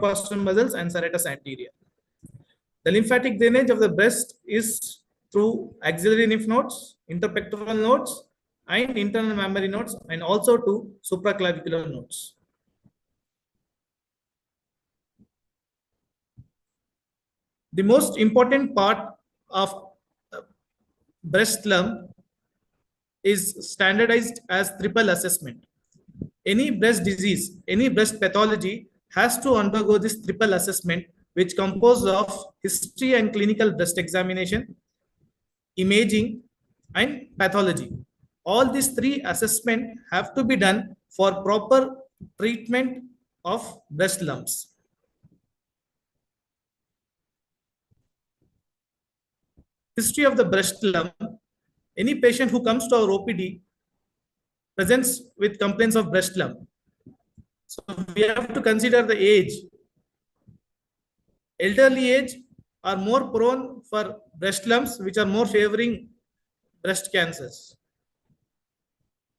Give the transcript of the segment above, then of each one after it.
costal muscles and serratus anterior. The lymphatic drainage of the breast is through axillary lymph nodes, interpectoral nodes, and internal mammary nodes, and also to supraclavicular nodes. The most important part of breast lump is standardized as triple assessment. Any breast disease, any breast pathology has to undergo this triple assessment, which composes of history and clinical breast examination, imaging, and pathology. All these three assessments have to be done for proper treatment of breast lumps. History of the breast lump. Any patient who comes to our OPD presents with complaints of breast lump. So we have to consider the age. Elderly age are more prone for breast lumps, which are more favoring breast cancers.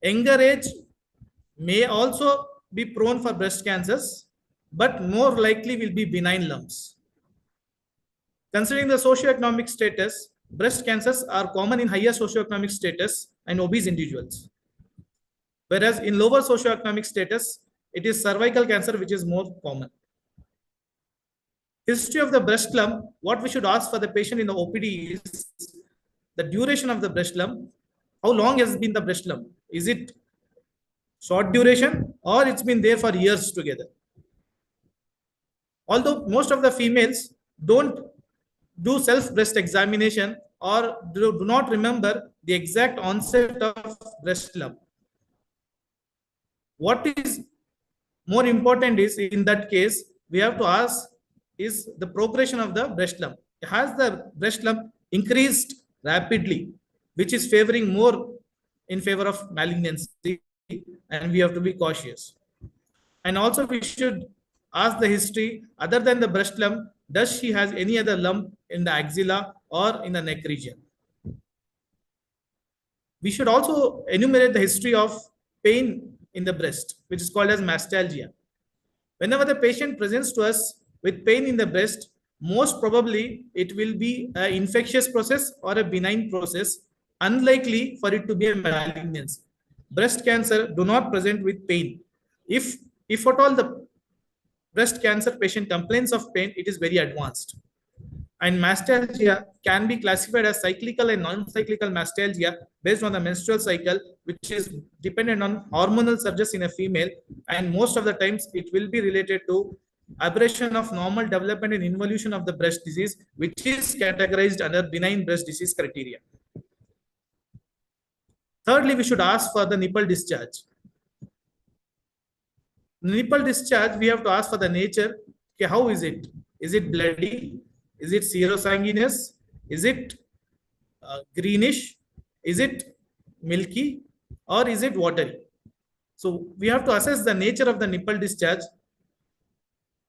Younger age may also be prone for breast cancers, but more likely will be benign lumps. Considering the socioeconomic status, breast cancers are common in higher socioeconomic status and obese individuals. Whereas in lower socioeconomic status, it is cervical cancer which is more common. History of the breast lump, what we should ask for the patient in the OPD is the duration of the breast lump. How long has been the breast lump? Is it short duration or it's been there for years together? Although most of the females don't do self-breast examination or do not remember the exact onset of breast lump. What is more important is, in that case, we have to ask is the progression of the breast lump. Has the breast lump increased rapidly, which is favoring more in favor of malignancy, and we have to be cautious. And also we should ask the history, other than the breast lump, does she has any other lump in the axilla or in the neck region? We should also enumerate the history of pain in the breast, which is called as mastalgia. Whenever the patient presents to us with pain in the breast, most probably it will be an infectious process or a benign process, unlikely for it to be a malignancy. Breast cancer do not present with pain. If at all the breast cancer patient complains of pain, it is very advanced. And mastalgia can be classified as cyclical and non-cyclical mastalgia based on the menstrual cycle, which is dependent on hormonal surges in a female. And most of the times it will be related to aberration of normal development and involution of the breast disease, which is categorized under benign breast disease criteria. Thirdly, we should ask for the nipple discharge. Nipple discharge, we have to ask for the nature. Okay, how is it? Is it bloody? Is it serosanguinous? Is it greenish? Is it milky? Or is it watery? So we have to assess the nature of the nipple discharge,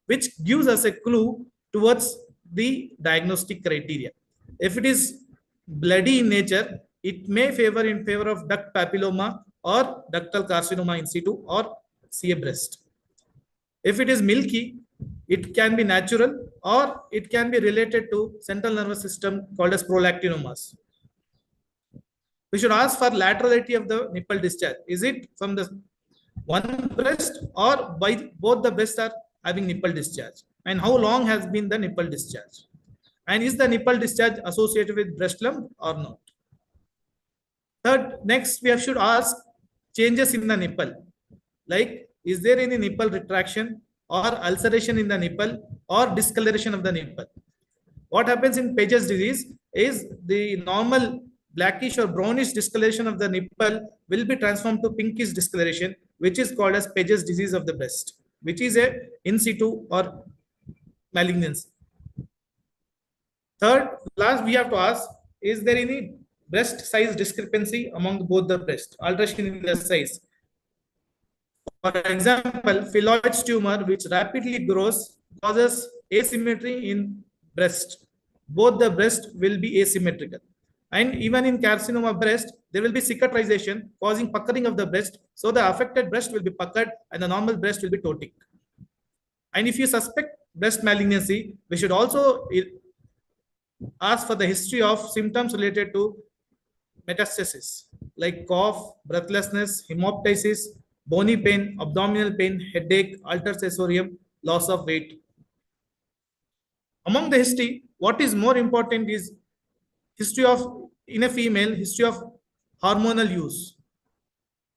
which gives us a clue towards the diagnostic criteria. If it is bloody in nature, it may favor in favor of duct papilloma or ductal carcinoma in situ or CA breast. If it is milky, it can be natural or it can be related to central nervous system called as prolactinomas. We should ask for laterality of the nipple discharge. Is it from the one breast or by both the breasts are having nipple discharge? And how long has been the nipple discharge? And is the nipple discharge associated with breast lump or not? Third, next we should ask changes in the nipple. Like, is there any nipple retraction or ulceration in the nipple or discoloration of the nipple? What happens in Paget's disease is the normal blackish or brownish discoloration of the nipple will be transformed to pinkish discoloration, which is called as Paget's disease of the breast, which is a in situ or malignancy. Third, last we have to ask, is there any breast size discrepancy among both the breast, alteration in the size? For example, phylloid tumor, which rapidly grows, causes asymmetry in breast. Both the breast will be asymmetrical. And even in carcinoma breast, there will be cicatrization causing puckering of the breast. So the affected breast will be puckered and the normal breast will be ptotic. And if you suspect breast malignancy, we should also ask for the history of symptoms related to metastasis like cough, breathlessness, hemoptysis, bony pain, abdominal pain, headache, altered sensorium, loss of weight. Among the history, what is more important is history of in a female history of hormonal use.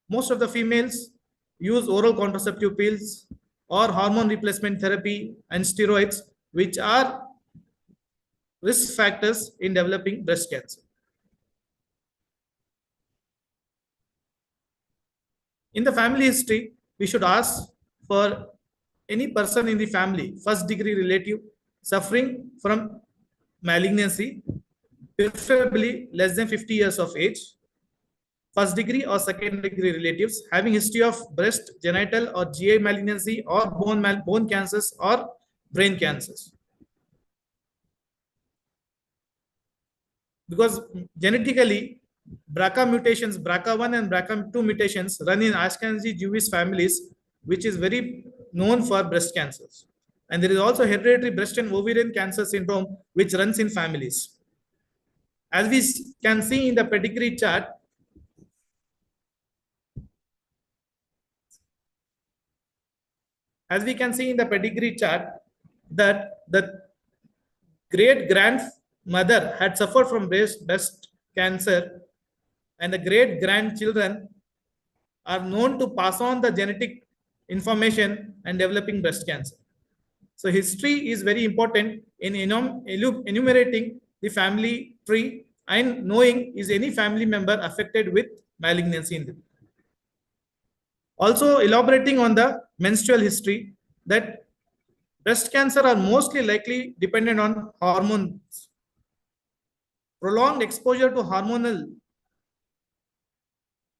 Most of the females use oral contraceptive pills or hormone replacement therapy and steroids, which are risk factors in developing breast cancer. In the family history, we should ask for any person in the family, first degree relative, suffering from malignancy, preferably less than 50 years of age, first degree or second degree relatives having history of breast, genital or GI malignancy or bone cancers or brain cancers. Because genetically, BRCA mutations, BRCA1 and BRCA2 mutations run in Ashkenazi Jewish families, which is very known for breast cancers. And there is also hereditary breast and ovarian cancer syndrome, which runs in families. As we can see in the pedigree chart, that the great grandmother had suffered from breast cancer, and the great grandchildren are known to pass on the genetic information and developing breast cancer. So history is very important in enumerating the family tree and knowing is any family member affected with malignancy in them. Also elaborating on the menstrual history, that breast cancer are mostly likely dependent on hormones. Prolonged exposure to hormonal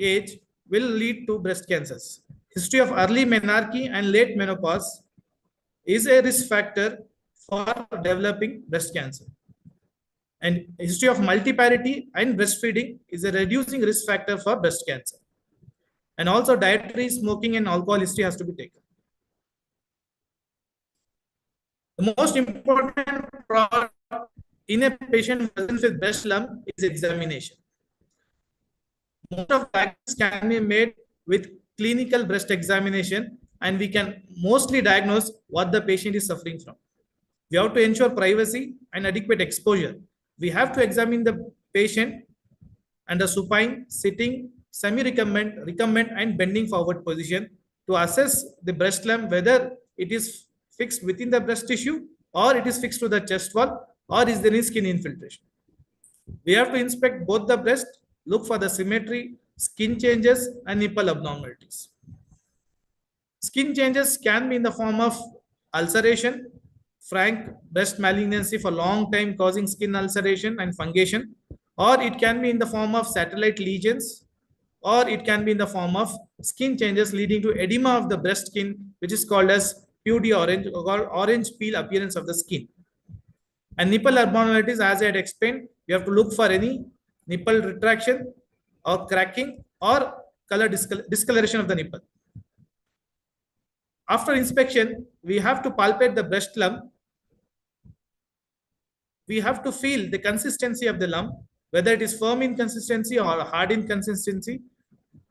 age will lead to breast cancers. History of early menarche and late menopause is a risk factor for developing breast cancer. And history of multiparity and breastfeeding is a reducing risk factor for breast cancer. And also dietary, smoking and alcohol history has to be taken. The most important part in a patient present with breast lump is examination. Most of practice can be made with clinical breast examination, and we can mostly diagnose what the patient is suffering from. We have to ensure privacy and adequate exposure. We have to examine the patient under supine, sitting, semi-recumbent, recumbent, and bending forward position to assess the breast lump, whether it is fixed within the breast tissue or it is fixed to the chest wall or is there any skin infiltration. We have to inspect both the breast, look for the symmetry, skin changes, and nipple abnormalities. Skin changes can be in the form of ulceration, frank breast malignancy for long time causing skin ulceration and fungation, or it can be in the form of satellite lesions, or it can be in the form of skin changes leading to edema of the breast skin, which is called as PUD or orange peel appearance of the skin. And nipple abnormalities, as I had explained, we have to look for any nipple retraction or cracking or color discoloration of the nipple. After inspection, we have to palpate the breast lump. We have to feel the consistency of the lump, whether it is firm in consistency or hard in consistency,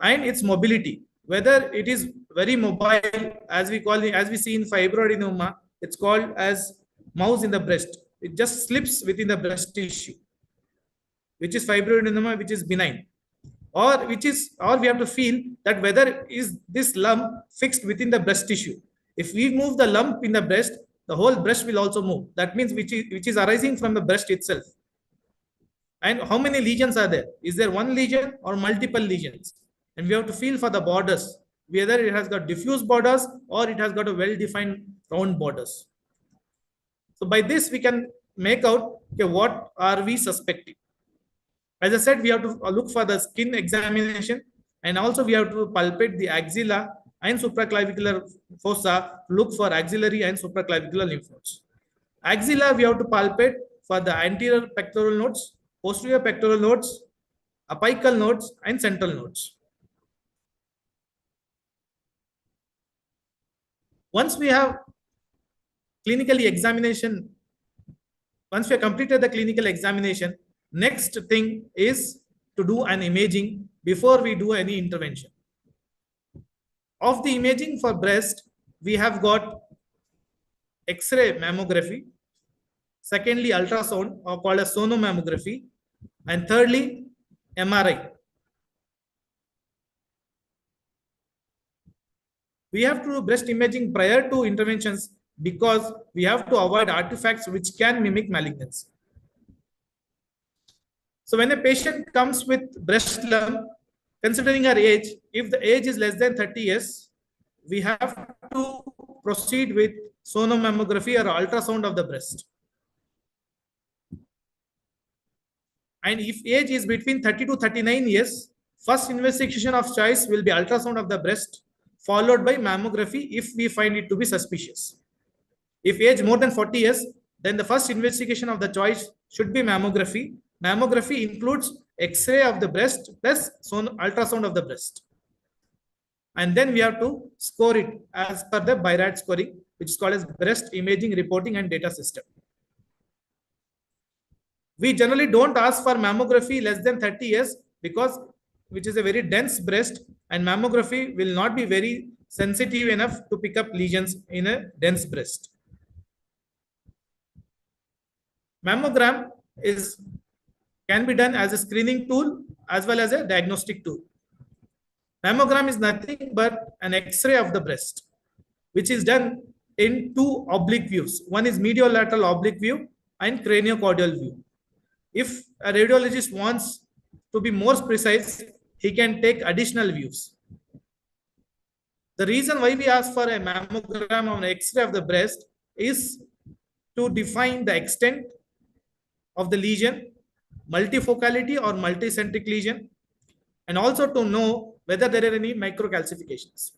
and its mobility, whether it is very mobile, as we call it, as we see in fibroadenoma, it's called as mouse in the breast. It just slips within the breast tissue, which is fibroadenoma, which is benign. Or we have to feel that whether is this lump fixed within the breast tissue. If we move the lump in the breast, the whole breast will also move. That means which is arising from the breast itself. And how many lesions are there? Is there one lesion or multiple lesions? And we have to feel for the borders, whether it has got diffuse borders or it has got a well-defined round borders. So by this, we can make out, okay, what are we suspecting? As I said, we have to look for the skin examination, and also we have to palpate the axilla and supraclavicular fossa to look for axillary and supraclavicular lymph nodes. Axilla, we have to palpate for the anterior pectoral nodes, posterior pectoral nodes, apical nodes, and central nodes. Once we have Clinically examination, once we have completed the clinical examination, next thing is to do an imaging before we do any intervention. Of the imaging for breast, we have got X-ray mammography, secondly ultrasound or called as sonomammography, and thirdly MRI. We have to do breast imaging prior to interventions because we have to avoid artifacts which can mimic malignancy. So when a patient comes with breast lump, considering her age, if the age is less than 30 years, we have to proceed with sonomammography or ultrasound of the breast. And if age is between 30 to 39 years, first investigation of choice will be ultrasound of the breast, followed by mammography if we find it to be suspicious. If age more than 40 years, then the first investigation of the choice should be mammography. Mammography includes X-ray of the breast plus ultrasound of the breast. And then we have to score it as per the BIRAT scoring, which is called as Breast Imaging Reporting and Data System. We generally don't ask for mammography less than 30 years because which is a very dense breast, and mammography will not be very sensitive enough to pick up lesions in a dense breast. Mammogram can be done as a screening tool as well as a diagnostic tool. Mammogram is nothing but an X-ray of the breast, which is done in two oblique views. One is mediolateral oblique view and craniocaudal view. If a radiologist wants to be more precise, he can take additional views. The reason why we ask for a mammogram or an X-ray of the breast is to define the extent of the lesion, multifocality or multicentric lesion, and also to know whether there are any microcalcifications.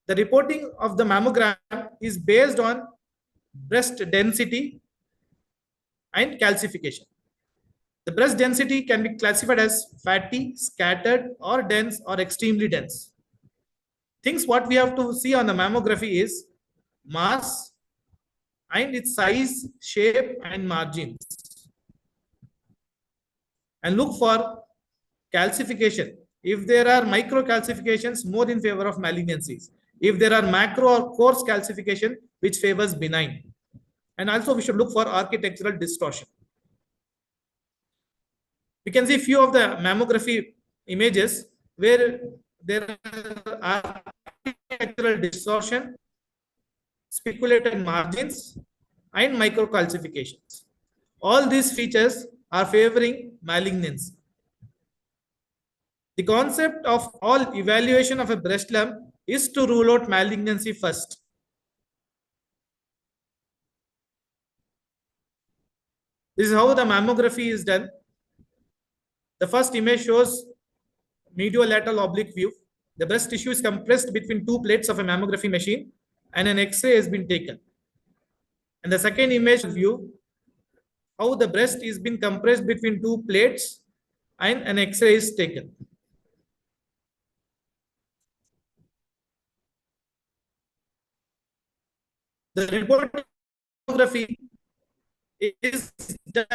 The reporting of the mammogram is based on breast density and calcification. The breast density can be classified as fatty, scattered, or dense, or extremely dense. Things what we have to see on the mammography is mass and its size, shape, and margins. And look for calcification. If there are microcalcifications, more in favor of malignancies. If there are macro or coarse calcification, which favors benign. And also we should look for architectural distortion. We can see few of the mammography images where there are architectural distortion, speculated margins, and microcalcifications. All these features are favoring malignancy. The concept of all evaluation of a breast lump is to rule out malignancy first. This is how the mammography is done. The first image shows mediolateral oblique view. The breast tissue is compressed between two plates of a mammography machine and an X-ray has been taken. And the second image view, how the breast is being compressed between two plates and an X-ray is taken. The report mammography is the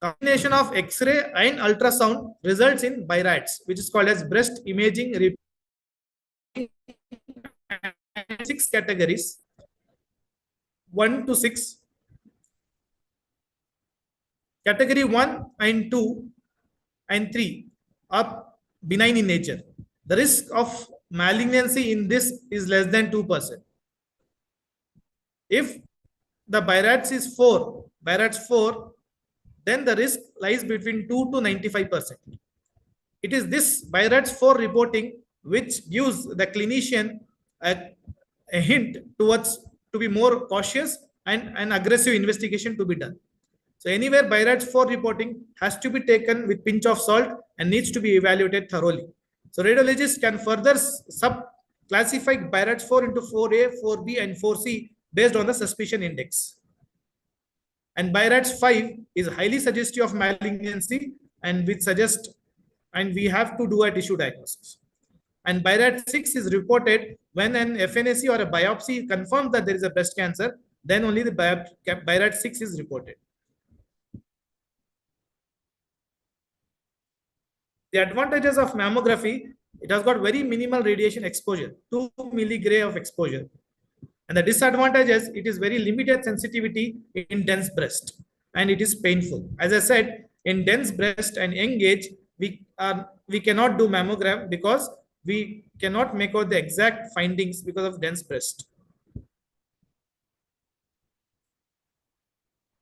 combination of X-ray and ultrasound results in BIRATs, which is called as breast imaging reporting. 6 categories, 1 to 6. Category 1 and 2 and 3 are benign in nature. The risk of malignancy in this is less than 2%. If the BIRATs is 4, BIRATs 4, then the risk lies between 2 to 95%. It is this BIRATs 4 reporting which gives the clinician a hint towards to be more cautious and an aggressive investigation to be done. So anywhere BIRATs 4 reporting has to be taken with pinch of salt and needs to be evaluated thoroughly. So radiologists can further classify BIRATs 4 into 4A, 4B, and 4C based on the suspicion index. And BIRATs 5 is highly suggestive of malignancy and which suggests, and we have to do a tissue diagnosis. And BIRAT 6 is reported when an FNAC or a biopsy confirms that there is a breast cancer, then only the BIRAT 6 is reported. The advantages of mammography, it has got very minimal radiation exposure, 2 milligray of exposure. And the disadvantages, it is very limited sensitivity in dense breast and it is painful. As I said, in dense breast and young age, we cannot do mammogram because we cannot make out the exact findings because of dense breast.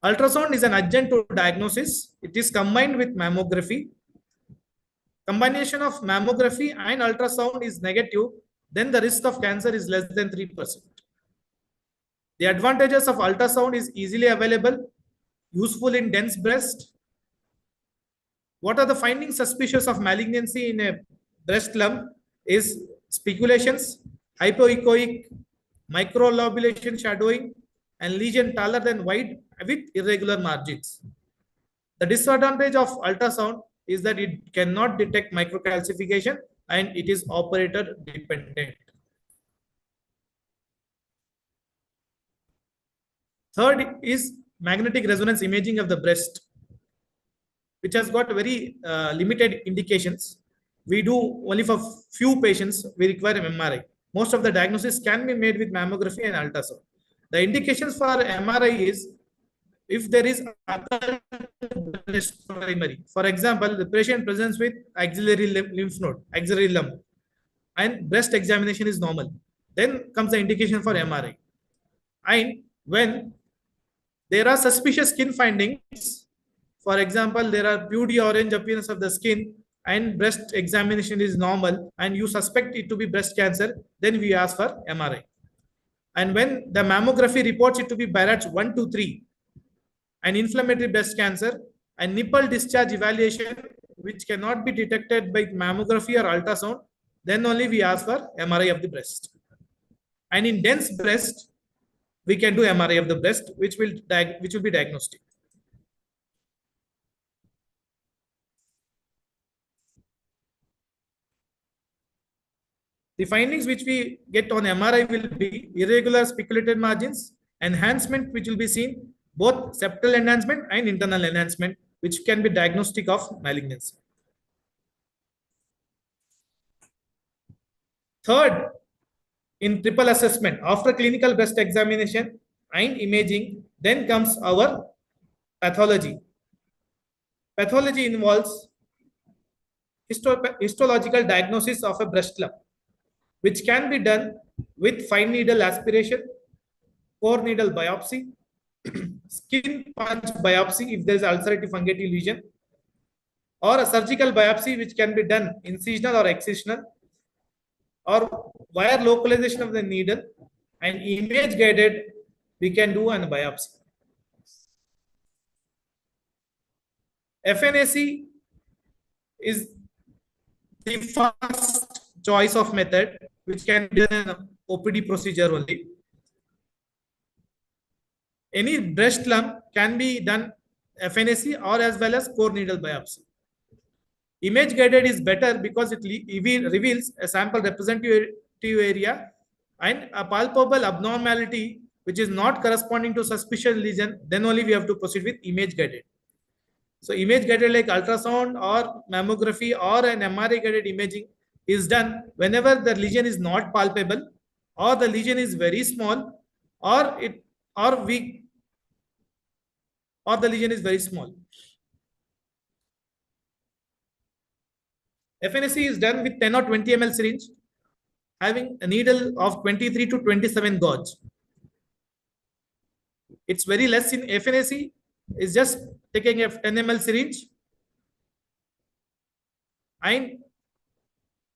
Ultrasound is an adjunct to diagnosis. It is combined with mammography. Combination of mammography and ultrasound is negative, then the risk of cancer is less than 3%. The advantages of ultrasound is easily available, useful in dense breast. What are the findings suspicious of malignancy in a breast lump is speculations, hypoechoic, microlobulation shadowing, and lesion taller than wide with irregular margins. The disadvantage of ultrasound is that it cannot detect microcalcification and it is operator dependent. Third is magnetic resonance imaging of the breast, which has got very limited indications. We do only for few patients, we require an MRI. Most of the diagnosis can be made with mammography and ultrasound. The indications for MRI is if there is other breast primary. For example, the patient presents with axillary lymph node, axillary lump, and breast examination is normal. Then comes the indication for MRI. And when there are suspicious skin findings, for example, there are pudy orange appearance of the skin and breast examination is normal and you suspect it to be breast cancer, then we ask for MRI. And when the mammography reports it to be BIRATS 1 to 3, an inflammatory breast cancer, and nipple discharge evaluation, which cannot be detected by mammography or ultrasound, then only we ask for MRI of the breast. And in dense breast, we can do MRI of the breast, which will be diagnostic. The findings which we get on MRI will be irregular speculated margins, enhancement which will be seen, both septal enhancement and internal enhancement, which can be diagnostic of malignancy. Third, in triple assessment, after clinical breast examination and imaging, then comes our pathology. Pathology involves histological diagnosis of a breast lump, which can be done with fine needle aspiration, core needle biopsy, skin punch biopsy if there is ulcerative fungative lesion, or a surgical biopsy which can be done incisional or excisional, or wire localization of the needle, and image guided we can do an biopsy. FNAC is the first choice of method which can be done in OPD procedure only. Any breast lump can be done FNAC or as well as core needle biopsy. Image guided is better because it reveals a sample representative area and a palpable abnormality which is not corresponding to suspicious lesion, then only we have to proceed with image guided. So image guided like ultrasound or mammography or an MRI guided imaging is done whenever the lesion is not palpable or the lesion is very small or weak or the lesion is very small. FNAC is done with 10 or 20 ml syringe having a needle of 23 to 27 gauge. It's very less in FNAC. It's just taking a 10 ml syringe and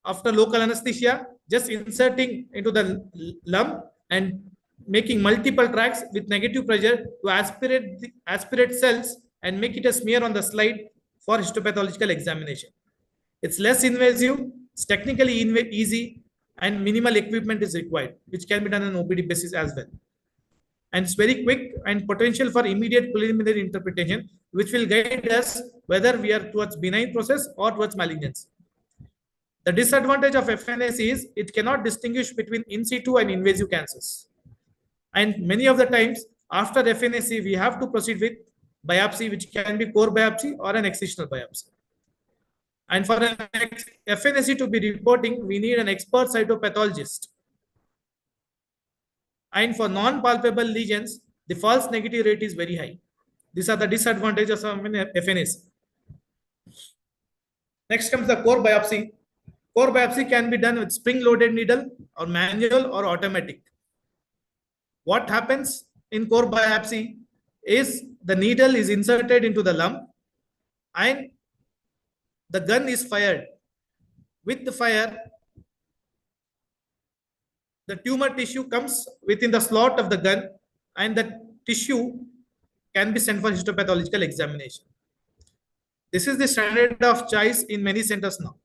after local anesthesia, just inserting into the lump and making multiple tracks with negative pressure to aspirate cells and make it a smear on the slide for histopathological examination. It's less invasive, it's technically easy, and minimal equipment is required, which can be done on OPD basis as well. And it's very quick and potential for immediate preliminary interpretation, which will guide us whether we are towards benign process or towards malignancy. The disadvantage of FNAC is it cannot distinguish between in situ and invasive cancers. And many of the times after FNAC, we have to proceed with biopsy, which can be core biopsy or an excisional biopsy. And for an FNAC to be reporting, we need an expert cytopathologist. And for non-palpable lesions, the false negative rate is very high. These are the disadvantages of FNAC. Next comes the core biopsy. Core biopsy can be done with spring-loaded needle or manual or automatic. What happens in core biopsy is the needle is inserted into the lump and the gun is fired. With the fire, the tumor tissue comes within the slot of the gun and the tissue can be sent for histopathological examination. This is the standard of choice in many centers now.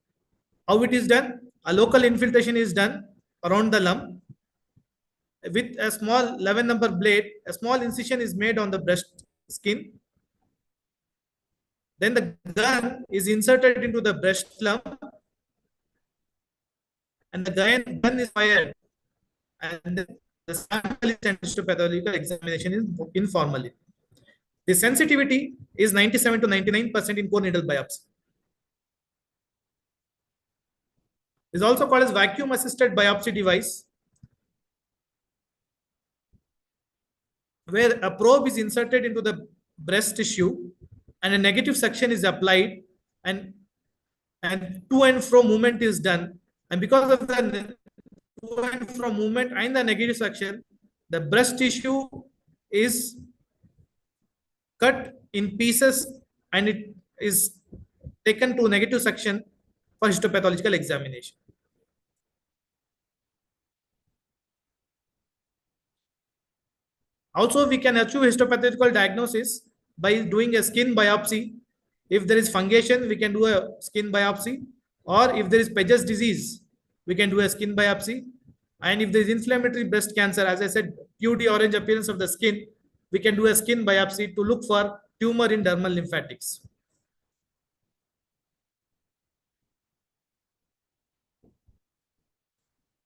How it is done? A local infiltration is done around the lump. With a small 11 number blade, a small incision is made on the breast skin. Then the gun is inserted into the breast lump and the gun is fired. And the sample is sent to pathological examination is informally. The sensitivity is 97 to 99% in core needle biopsy. It is also called as vacuum assisted biopsy device, where a probe is inserted into the breast tissue and a negative suction is applied and to and fro movement is done. And because of the to and fro movement and the negative suction, the breast tissue is cut in pieces and it is taken to negative suction for histopathological examination. Also, we can achieve histopathological diagnosis by doing a skin biopsy. If there is fungation, we can do a skin biopsy. Or if there is Paget's disease, we can do a skin biopsy. And if there is inflammatory breast cancer, as I said, PUD orange appearance of the skin, we can do a skin biopsy to look for tumor in dermal lymphatics.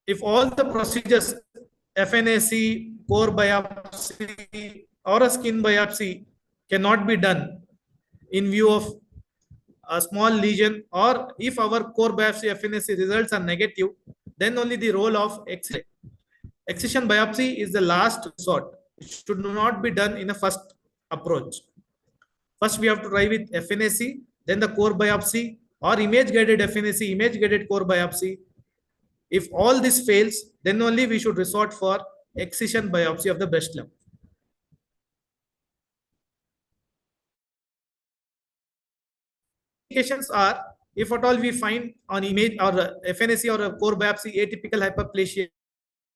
If all the procedures, FNAC, core biopsy, or a skin biopsy cannot be done in view of a small lesion, or if our core biopsy FNAC results are negative, then only the role of X-ray. Excision biopsy is the last resort. It should not be done in a first approach. First, we have to try with FNAC, then the core biopsy, or image-guided FNAC, image-guided core biopsy. If all this fails, then only we should resort for excision biopsy of the breast lump. Indications are, if at all we find on image or FNAC or a core biopsy atypical hyperplasia,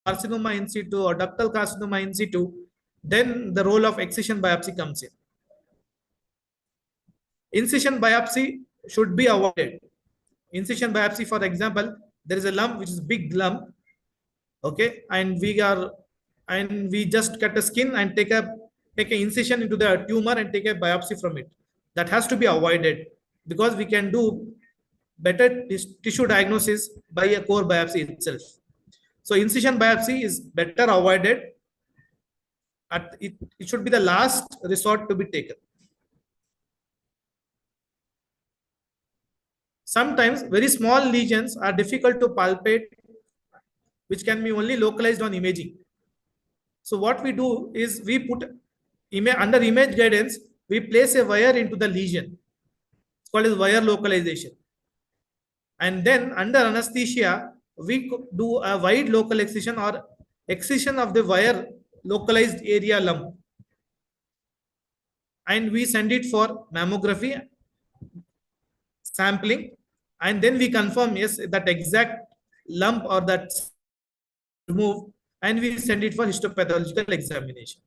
carcinoma in situ or ductal carcinoma in situ, then the role of excision biopsy comes in. Incision biopsy should be avoided. Incision biopsy, for example, there is a lump which is a big lump, okay, and we just cut the skin and take an incision into the tumor and take a biopsy from it. That has to be avoided because we can do better tissue diagnosis by a core biopsy itself. So incision biopsy is better avoided. It should be the last resort to be taken. Sometimes very small lesions are difficult to palpate, which can be only localized on imaging. So what we do is we put under image guidance, we place a wire into the lesion. It's called as wire localization. And then under anesthesia, we do a wide local excision or excision of the wire localized area lump. And we send it for mammography sampling. And then we confirm, yes, that exact lump or that removed, and we send it for histopathological examination.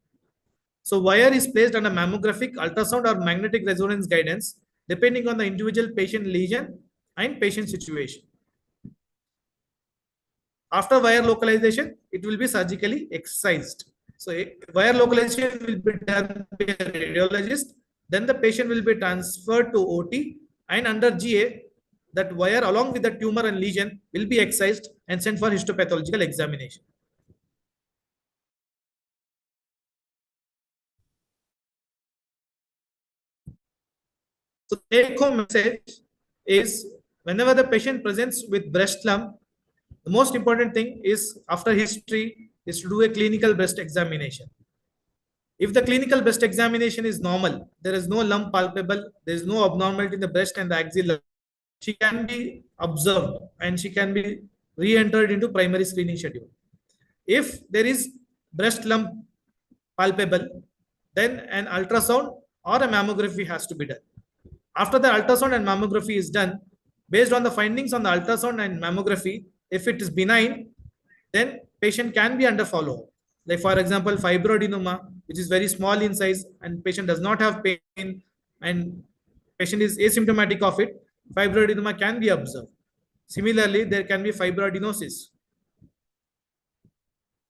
So wire is placed under mammographic, ultrasound or magnetic resonance guidance, depending on the individual patient lesion and patient situation. After wire localization, it will be surgically excised. So wire localization will be done by a radiologist. Then the patient will be transferred to OT, and under GA, that wire along with the tumor and lesion will be excised and sent for histopathological examination. So the take-home message is whenever the patient presents with breast lump, the most important thing is after history is to do a clinical breast examination. If the clinical breast examination is normal, there is no lump palpable, there is no abnormality in the breast and the axilla, she can be observed and she can be re-entered into primary screening schedule. If there is breast lump palpable, then an ultrasound or a mammography has to be done. After the ultrasound and mammography is done, based on the findings on the ultrasound and mammography, if it is benign, then patient can be under follow-up. Like for example, fibroadenoma, which is very small in size and patient does not have pain and patient is asymptomatic of it, fibroadenoma can be observed. Similarly, there can be fibroadenosis,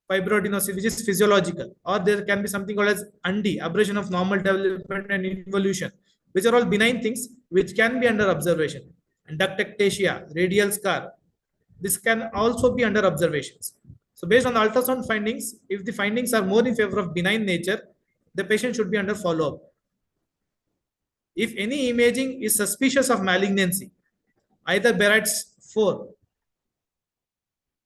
which is physiological, or there can be something called as UNDI, aberration of normal development and involution, which are all benign things which can be under observation. And ductectasia, radial scar, this can also be under observations. So based on the ultrasound findings, if the findings are more in favor of benign nature, the patient should be under follow-up. If any imaging is suspicious of malignancy, either Barrett's 4,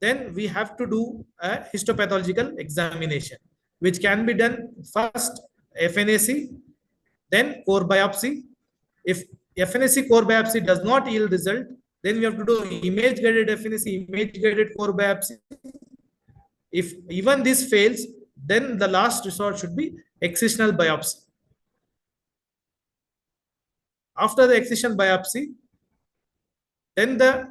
then we have to do a histopathological examination, which can be done first FNAC, then core biopsy. If FNAC core biopsy does not yield result, then we have to do image guided FNAC, image guided core biopsy. If even this fails, then the last resort should be excisional biopsy. After the excision biopsy, then the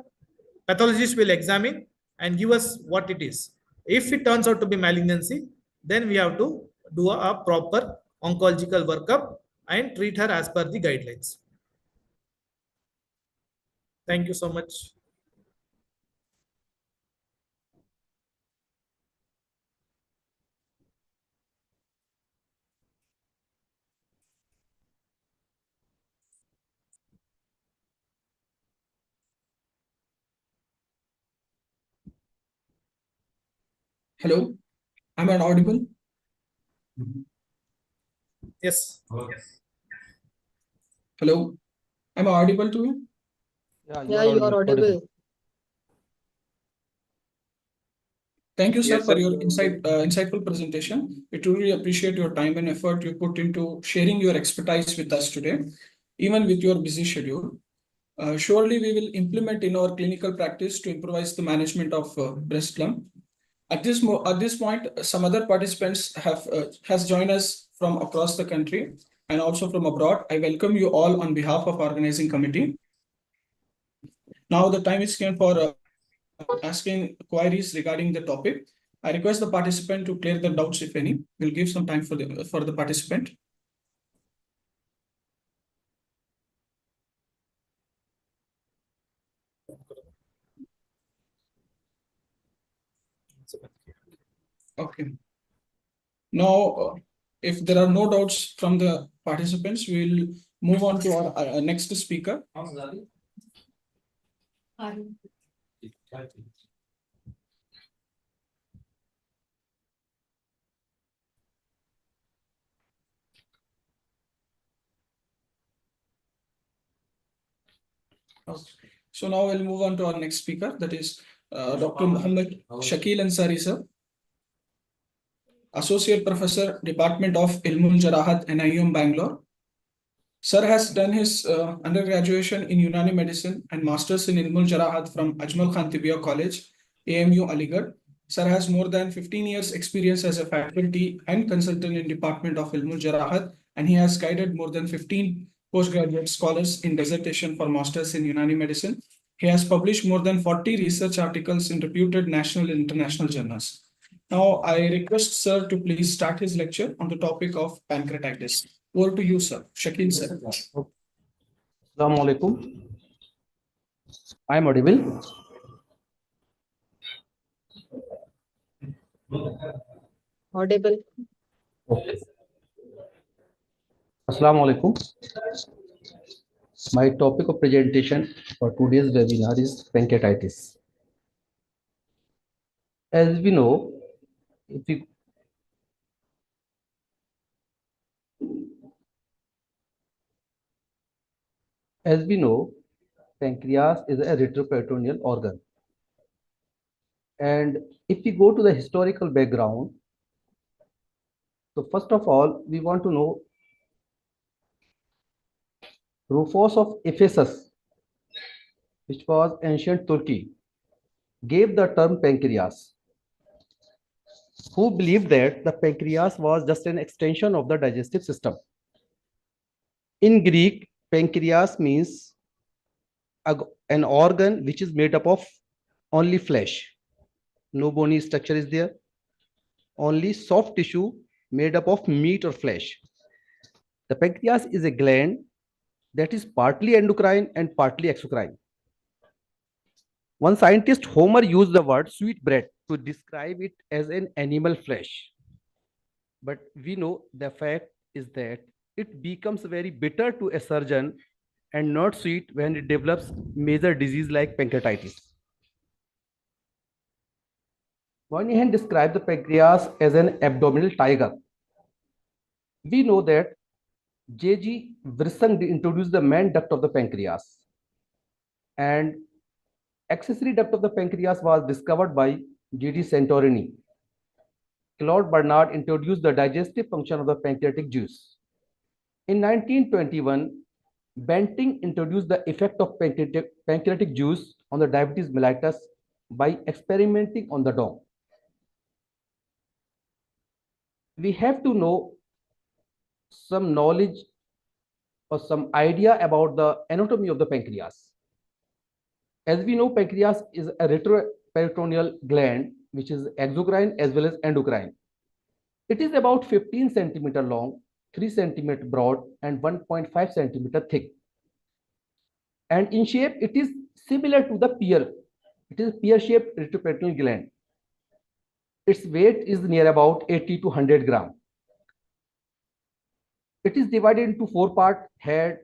pathologist will examine and give us what it is. If it turns out to be malignancy, then we have to do a proper oncological workup and treat her as per the guidelines. Thank you so much. Hello, am I audible? Yes. Hello, am I audible to you? Yeah, you are audible. Thank you, sir, for your insightful presentation. We truly appreciate your time and effort you put into sharing your expertise with us today, even with your busy schedule. Surely we will implement in our clinical practice to improvise the management of breast lump. At this point, some other participants has joined us from across the country and also from abroad. I welcome you all on behalf of organizing committee. Now the time is came for asking queries regarding the topic. I request the participant to clear the doubts if any. We'll give some time for the participant. Okay. Now, if there are no doubts from the participants, we will move on to our next speaker. So now we'll move on to our next speaker, that is Dr. Muhammad Shakil Ansari, sir. Associate Professor, Department of Ilmul Jarahat, NIUM, Bangalore. Sir has done his undergraduation in Unani Medicine and Masters in Ilmul Jarahat from Ajmal Khan Tibia College, AMU, Aligarh. Sir has more than 15 years experience as a faculty and consultant in Department of Ilmul Jarahat, and he has guided more than 15 postgraduate scholars in dissertation for Masters in Unani Medicine. He has published more than 40 research articles in reputed national and international journals. Now, I request sir to please start his lecture on the topic of pancreatitis. Over to you, sir. Shakil, sir. Assalamu alaikum. I am audible. Audible. Okay. Assalamu alaikum. My topic of presentation for today's webinar is pancreatitis. As we know, if we as we know, pancreas is a retroperitoneal organ. And if we go to the historical background, so first of all, we want to know Rufus of Ephesus, which was ancient Turkey, gave the term pancreas, who believed that the pancreas was just an extension of the digestive system. In Greek, pancreas means an organ which is made up of only flesh. No bony structure is there. Only soft tissue made up of meat or flesh. The pancreas is a gland that is partly endocrine and partly exocrine. One scientist, Homer, used the word sweet bread to describe it as an animal flesh. But we know the fact is that it becomes very bitter to a surgeon and not sweet when it develops major disease like pancreatitis. Moynihan described the pancreas as an abdominal tiger. We know that J.G. Wirsung introduced the main duct of the pancreas, and accessory duct of the pancreas was discovered by G.D. Santorini. Claude Bernard introduced the digestive function of the pancreatic juice. In 1921, Banting introduced the effect of pancreatic juice on the diabetes mellitus by experimenting on the dog. We have to know some knowledge or some idea about the anatomy of the pancreas. As we know, pancreas is a retroperitoneal gland which is exocrine as well as endocrine. It is about 15 centimeter long, 3 centimeter broad, and 1.5 centimeter thick. And in shape, it is similar to the pear. It is pear-shaped retroperitoneal gland. Its weight is near about 80 to 100 gram. It is divided into 4 parts: head,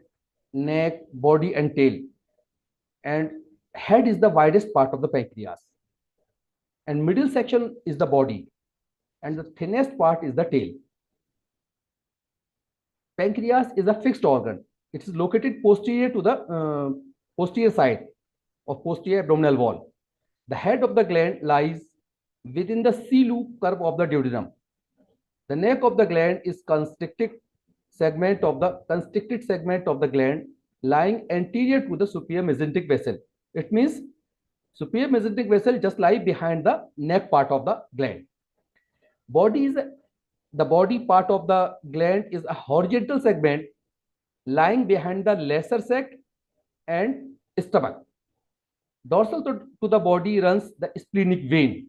neck, body, and tail. And head is the widest part of the pancreas. And middle section is the body. And the thinnest part is the tail. Pancreas is a fixed organ. It is located posterior to the posterior side of posterior abdominal wall. The head of the gland lies within the C-loop curve of the duodenum. The neck of the gland is constricted segment of the gland lying anterior to the superior mesenteric vessel. It means superior mesenteric vessel just lie behind the neck part of the gland. The body part of the gland is a horizontal segment lying behind the lesser sac and stomach. Dorsal to the body runs the splenic vein.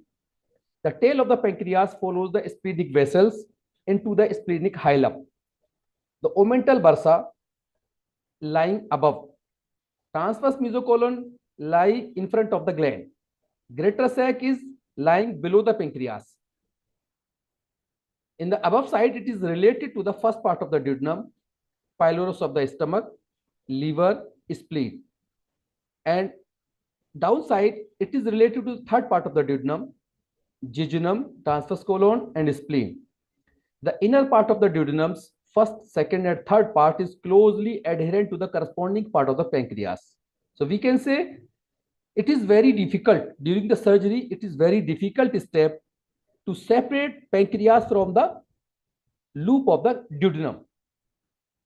The tail of the pancreas follows the splenic vessels into the splenic hilum. The omental bursa lying above. Transverse mesocolon lie in front of the gland. Greater sac is lying below the pancreas. In the above side, it is related to the first part of the duodenum, pylorus of the stomach, liver, spleen. And downside, it is related to the third part of the duodenum, jejunum, transverse colon, and spleen. The inner part of the duodenum's first, second, and third part is closely adherent to the corresponding part of the pancreas. So we can say it is very difficult during the surgery. It is very difficult step to separate pancreas from the loop of the duodenum.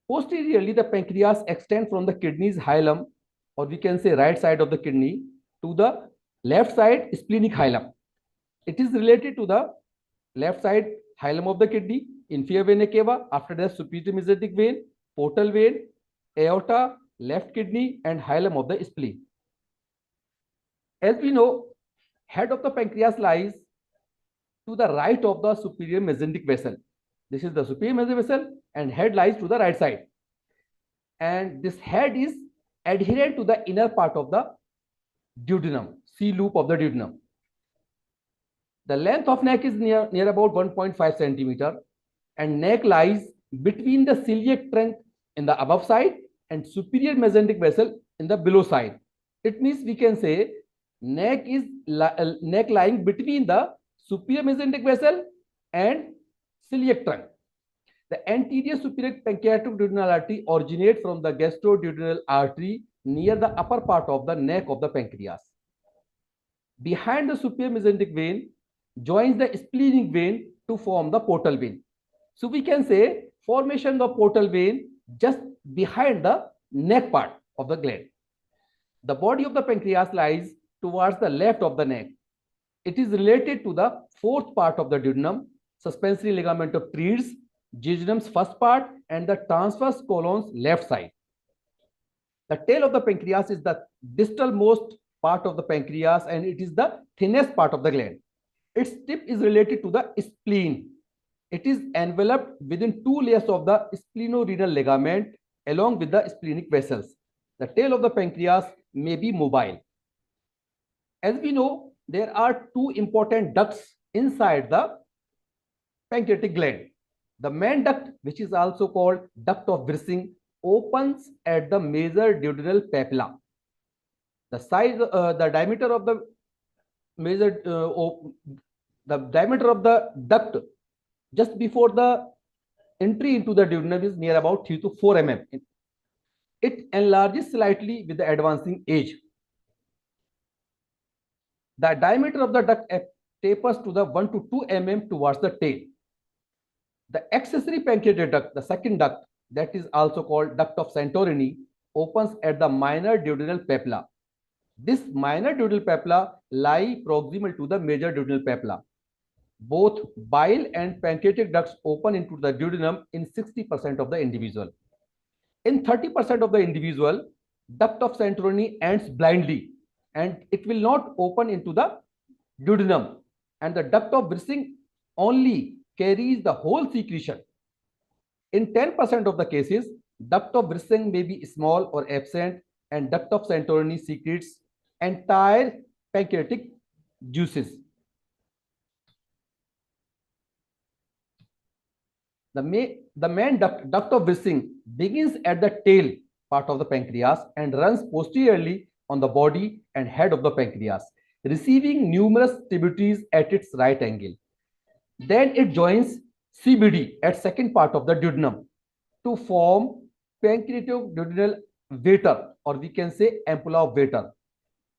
Posteriorly, the pancreas extends from the kidney's hilum, or we can say right side of the kidney, to the left side splenic hilum. It is related to the left side hilum of the kidney, inferior vena cava, after that superior mesenteric vein, portal vein, aorta, left kidney, and hilum of the spleen. As we know, head of the pancreas lies to the right of the superior mesenteric vessel. This is the superior mesenteric vessel, and head lies to the right side. And this head is adherent to the inner part of the duodenum, C-loop of the duodenum. The length of neck is near about 1.5 centimeter, and neck lies between the celiac trunk in the above side and superior mesenteric vessel in the below side. It means we can say neck is neck lying between the superior mesenteric vessel and celiac trunk. The anterior superior pancreatoduodenal artery originates from the gastroduodenal artery near the upper part of the neck of the pancreas. Behind the superior mesenteric vein joins the splenic vein to form the portal vein. So we can say formation of portal vein just behind the neck part of the gland. The body of the pancreas lies towards the left of the neck. It is related to the fourth part of the duodenum, suspensory ligament of Treves, jejunum's first part, and the transverse colon's left side. The tail of the pancreas is the distal most part of the pancreas, and it is the thinnest part of the gland. Its tip is related to the spleen. It is enveloped within two layers of the splenorenal ligament along with the splenic vessels. The tail of the pancreas may be mobile. As we know, there are two important ducts inside the pancreatic gland. The main duct, which is also called duct of Wirsing, opens at the major duodenal papilla. The size, the diameter of the diameter of the duct just before the entry into the duodenum is near about 3 to 4 mm. It enlarges slightly with the advancing age. The diameter of the duct tapers to the 1 to 2 mm towards the tail. The accessory pancreatic duct, the second duct, that is also called duct of Santorini, opens at the minor duodenal papilla. This minor duodenal papilla lie proximal to the major duodenal papilla. Both bile and pancreatic ducts open into the duodenum in 60% of the individual. In 30% of the individual, duct of Santorini ends blindly and it will not open into the duodenum, and the duct of Wirsing only carries the whole secretion. In 10% of the cases, duct of Wirsing may be small or absent, and duct of Santorini secretes entire pancreatic juices. The main duct of Wirsing begins at the tail part of the pancreas and runs posteriorly on the body and head of the pancreas, receiving numerous tributaries at its right angle. Then it joins CBD at second part of the duodenum to form pancreatoduodenal vater, or we can say ampulla of vater.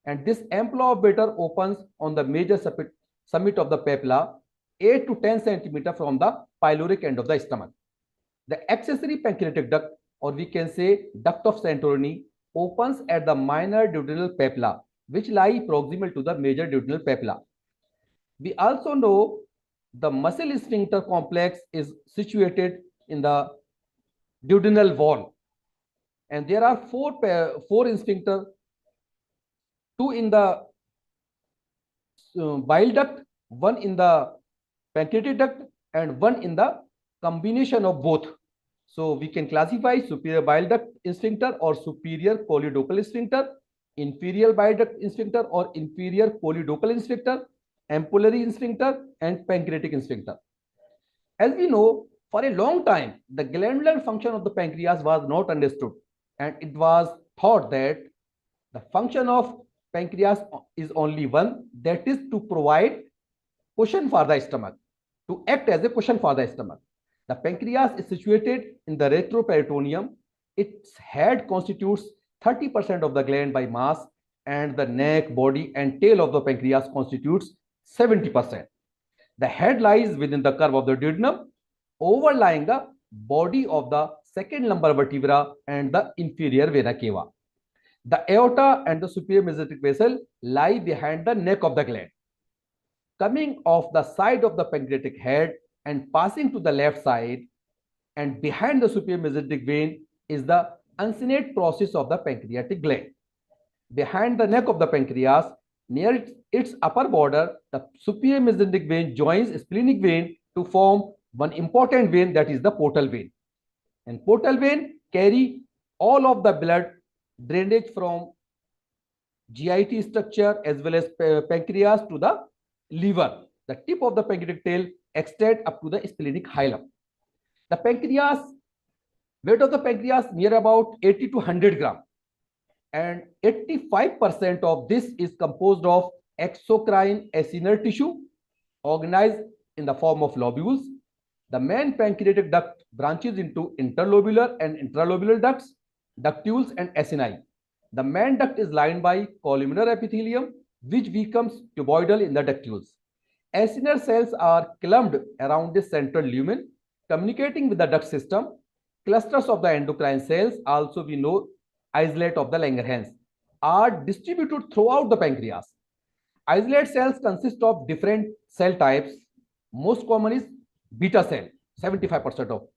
And this ampulla of vater opens on the major summit of the papilla 8 to 10 centimeter from the pyloric end of the stomach. The accessory pancreatic duct, or we can say duct of Santorini, opens at the minor duodenal papilla, which lie proximal to the major duodenal papilla. We also know the muscle sphincter complex is situated in the duodenal wall, and there are four sphincter, two in the bile duct, one in the pancreatic duct, and one in the combination of both. So we can classify superior bile duct sphincter or superior choledochal sphincter, inferior bile duct sphincter or inferior choledochal sphincter, ampullary sphincter, and pancreatic sphincter. As we know, for a long time, the glandular function of the pancreas was not understood, and it was thought that the function of pancreas is only one, that is to provide cushion for the stomach, to act as a cushion for the stomach. The pancreas is situated in the retroperitoneum. Its head constitutes 30% of the gland by mass, and the neck, body, and tail of the pancreas constitutes 70%. The head lies within the curve of the duodenum, overlying the body of the second lumbar vertebra and the inferior vena cava. The aorta and the superior mesenteric vessel lie behind the neck of the gland. Coming off the side of the pancreatic head and passing to the left side and behind the superior mesenteric vein is the uncinate process of the pancreatic gland. Behind the neck of the pancreas, near its upper border, the superior mesenteric vein joins splenic vein to form one important vein, that is the portal vein. And portal vein carry all of the blood drainage from GIT structure as well as pancreas to the liver. The tip of the pancreatic tail extends up to the splenic hilum. The pancreas Weight of the pancreas near about 80 to 100 gram, and 85% of this is composed of exocrine acinar tissue organized in the form of lobules. The main pancreatic duct branches into interlobular and intralobular ducts, ductules, and acini. The main duct is lined by columnar epithelium, which becomes cuboidal in the ductules. Acinar cells are clumped around the central lumen, communicating with the duct system. Clusters of the endocrine cells, also we know isolate of the Langerhans, are distributed throughout the pancreas. Isolate cells consist of different cell types. Most common is beta cell, 75% of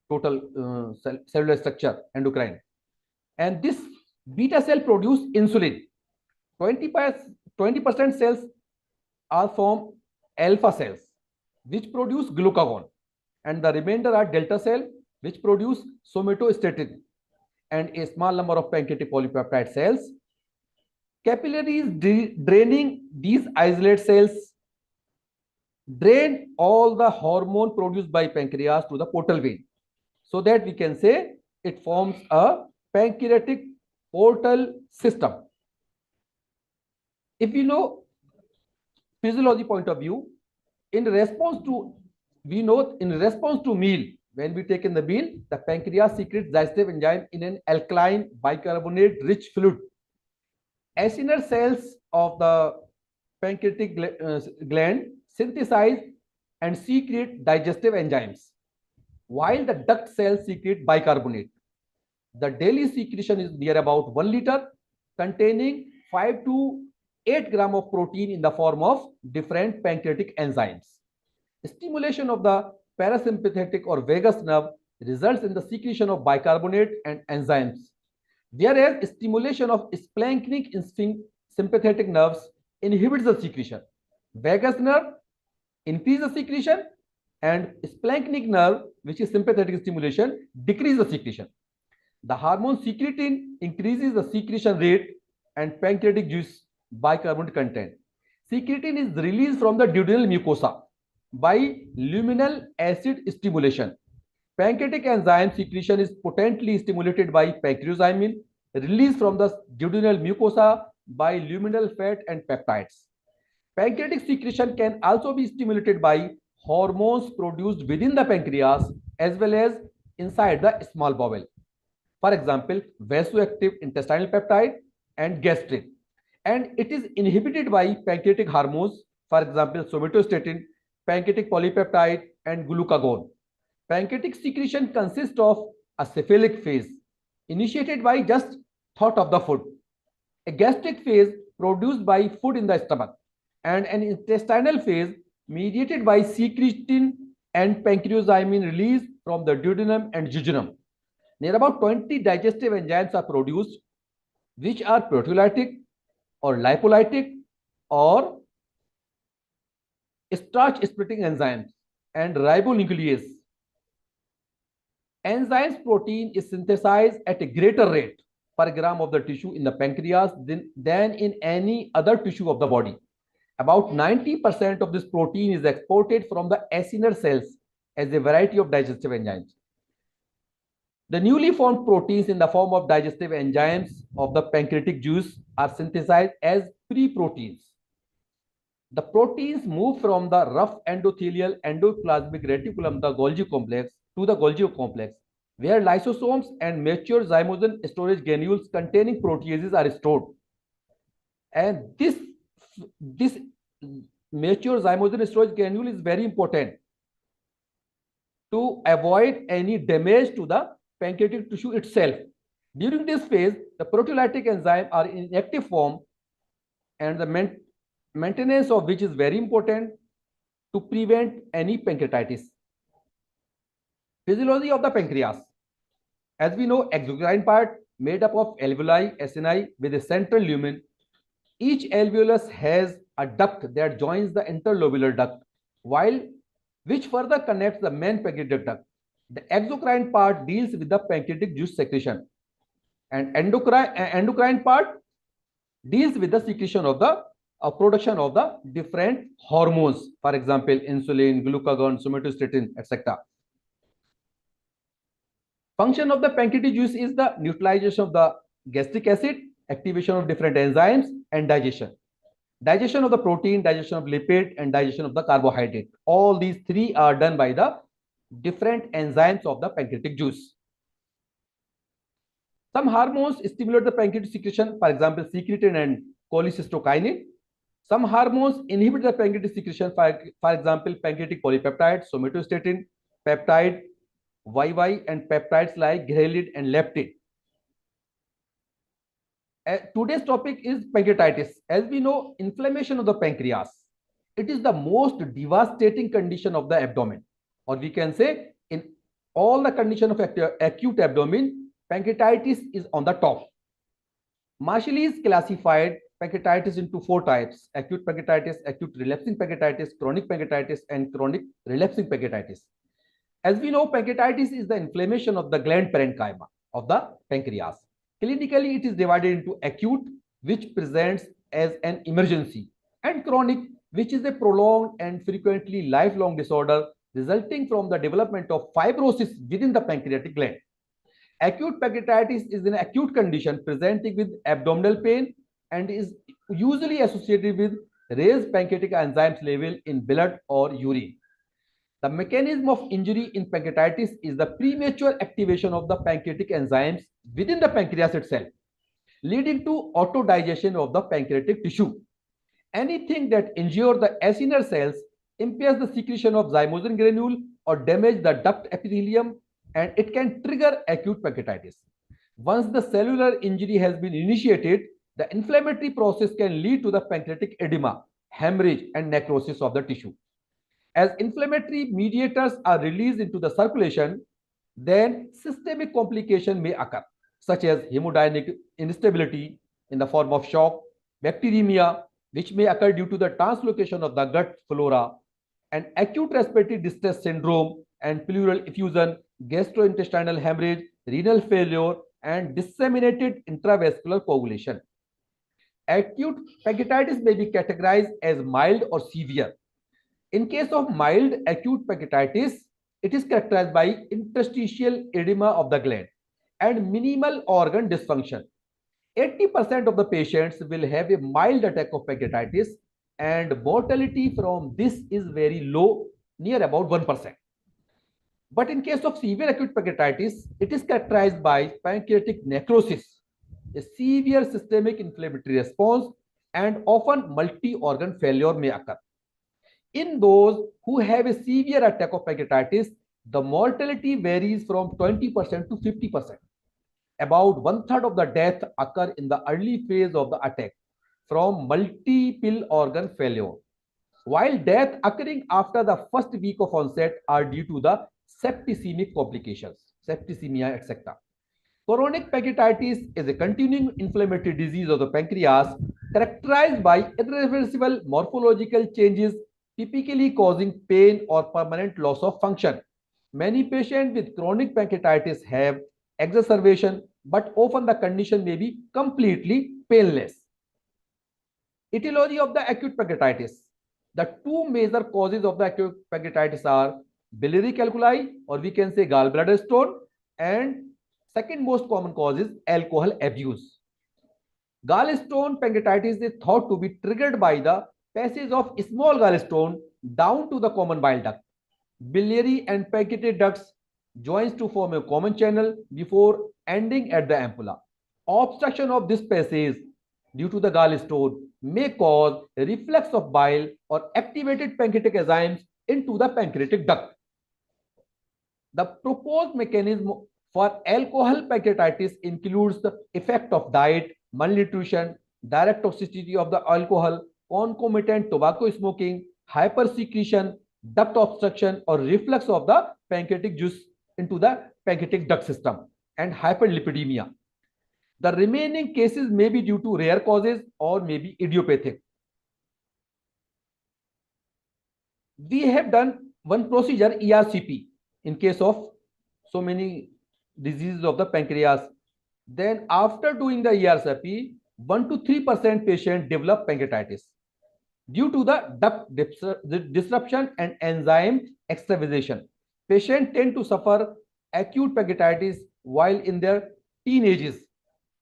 total cellular structure endocrine. And this beta cell produce insulin. 20% cells are from alpha cells, which produce glucagon. And the remainder are delta cell, which produce somatostatin, and a small number of pancreatic polypeptide cells. Capillaries draining these isolate cells drain all the hormone produced by pancreas to the portal vein, so that we can say it forms a pancreatic portal system. If you know physiology point of view, in response to meal, when we take in the meal, the pancreas secretes digestive enzyme in an alkaline bicarbonate rich fluid. Acinar cells of the pancreatic gland synthesize and secrete digestive enzymes, while the duct cells secrete bicarbonate. The daily secretion is near about 1 liter, containing 5 to 8 gram of protein in the form of different pancreatic enzymes. Stimulation of the parasympathetic or vagus nerve results in the secretion of bicarbonate and enzymes, whereas stimulation of splanchnic sympathetic nerves inhibits the secretion. Vagus nerve increases the secretion, and splanchnic nerve, which is sympathetic stimulation, decreases the secretion. The hormone secretin increases the secretion rate and pancreatic juice bicarbonate content. Secretin is released from the duodenal mucosa by luminal acid stimulation. Pancreatic enzyme secretion is potently stimulated by pancreozymin, released from the duodenal mucosa by luminal fat and peptides. Pancreatic secretion can also be stimulated by hormones produced within the pancreas as well as inside the small bowel. For example, vasoactive intestinal peptide and gastrin. And it is inhibited by pancreatic hormones, for example, somatostatin, pancreatic polypeptide, and glucagon. Pancreatic secretion consists of a cephalic phase initiated by just thought of the food, a gastric phase produced by food in the stomach, and an intestinal phase mediated by secretin and pancreozymin release from the duodenum and jejunum. Near about 20 digestive enzymes are produced, which are proteolytic or lipolytic or starch splitting enzymes and ribonuclease. Enzymes protein is synthesized at a greater rate per gram of the tissue in the pancreas than in any other tissue of the body. About 90% of this protein is exported from the acinar cells as a variety of digestive enzymes. The newly formed proteins in the form of digestive enzymes of the pancreatic juice are synthesized as pre-proteins. The proteins move from the rough endothelial endoplasmic reticulum, the Golgi complex, to the Golgi complex, where lysosomes and mature zymogen storage granules containing proteases are stored. And this mature zymogen storage granule is very important to avoid any damage to the pancreatic tissue itself. During this phase, the proteolytic enzymes are in active form, and the maintenance of which is very important to prevent any pancreatitis. Physiology of the pancreas. As we know, exocrine part made up of alveoli, acini with a central lumen. Each alveolus has a duct that joins the interlobular duct, which further connects the main pancreatic duct. The exocrine part deals with the pancreatic juice secretion, and endocrine part deals with the secretion of the production of the different hormones, for example, insulin, glucagon, somatostatin, etc. Function of the pancreatic juice is the neutralization of the gastric acid, activation of different enzymes, and digestion. Digestion of the protein, digestion of lipid, and digestion of the carbohydrate. All these three are done by the different enzymes of the pancreatic juice. Some hormones stimulate the pancreatic secretion, for example, secretin and cholecystokinin. Some hormones inhibit the pancreatic secretion, for example, pancreatic polypeptide, somatostatin, peptide, YY, and peptides like ghrelin and leptin. Today's topic is pancreatitis. As we know, inflammation of the pancreas. It is the most devastating condition of the abdomen, or we can say in all the condition of acute abdomen, pancreatitis is on the top. Marshallese classified pancreatitis into 4 types: acute pancreatitis, acute relapsing pancreatitis, chronic pancreatitis, and chronic relapsing pancreatitis. As we know, pancreatitis is the inflammation of the gland parenchyma of the pancreas. Clinically, it is divided into acute, which presents as an emergency, and chronic, which is a prolonged and frequently lifelong disorder resulting from the development of fibrosis within the pancreatic gland. Acute pancreatitis is an acute condition presenting with abdominal pain and is usually associated with raised pancreatic enzymes level in blood or urine. The mechanism of injury in pancreatitis is the premature activation of the pancreatic enzymes within the pancreas itself, leading to autodigestion of the pancreatic tissue. Anything that injures the acinar cells impairs the secretion of zymosin granule or damage the duct epithelium, and it can trigger acute pancreatitis. Once the cellular injury has been initiated, the inflammatory process can lead to the pancreatic edema, hemorrhage, and necrosis of the tissue. As inflammatory mediators are released into the circulation, then systemic complication may occur, such as hemodynamic instability in the form of shock, bacteremia, which may occur due to the translocation of the gut flora, and acute respiratory distress syndrome and pleural effusion, gastrointestinal hemorrhage, renal failure, and disseminated intravascular coagulation. Acute pancreatitis may be categorized as mild or severe. In case of mild acute pancreatitis, it is characterized by interstitial edema of the gland and minimal organ dysfunction. 80% of the patients will have a mild attack of pancreatitis, and mortality from this is very low, near about 1%. But in case of severe acute pancreatitis, it is characterized by pancreatic necrosis, a severe systemic inflammatory response, and often multi-organ failure may occur. In those who have a severe attack of pancreatitis, the mortality varies from 20% to 50%. About 1/3 of the death occur in the early phase of the attack from multiple organ failure, while death occurring after the first week of onset are due to the septicemic complications, septicemia, etc. Chronic pancreatitis is a continuing inflammatory disease of the pancreas characterized by irreversible morphological changes, typically causing pain or permanent loss of function. Many patients with chronic pancreatitis have exacerbation, but often the condition may be completely painless. Etiology of the acute pancreatitis. The two major causes of the acute pancreatitis are biliary calculi, or we can say gallbladder stone, and second most common cause is alcohol abuse. Gallstone pancreatitis is thought to be triggered by the passage of small gallstone down to the common bile duct. Biliary and pancreatic ducts joins to form a common channel before ending at the ampulla. Obstruction of this passage due to the gallstone may cause a reflux of bile or activated pancreatic enzymes into the pancreatic duct. The proposed mechanism for alcohol pancreatitis includes the effect of diet, malnutrition, direct toxicity of the alcohol, concomitant tobacco smoking, hypersecretion, duct obstruction, or reflux of the pancreatic juice into the pancreatic duct system, and hyperlipidemia. The remaining cases may be due to rare causes or may be idiopathic. We have done one procedure, ERCP, in case of so many diseases of the pancreas. Then after doing the ERCP, 1 to 3% patients develop pancreatitis due to the duct disruption and enzyme extravasation. Patients tend to suffer acute pancreatitis while in their teenagers,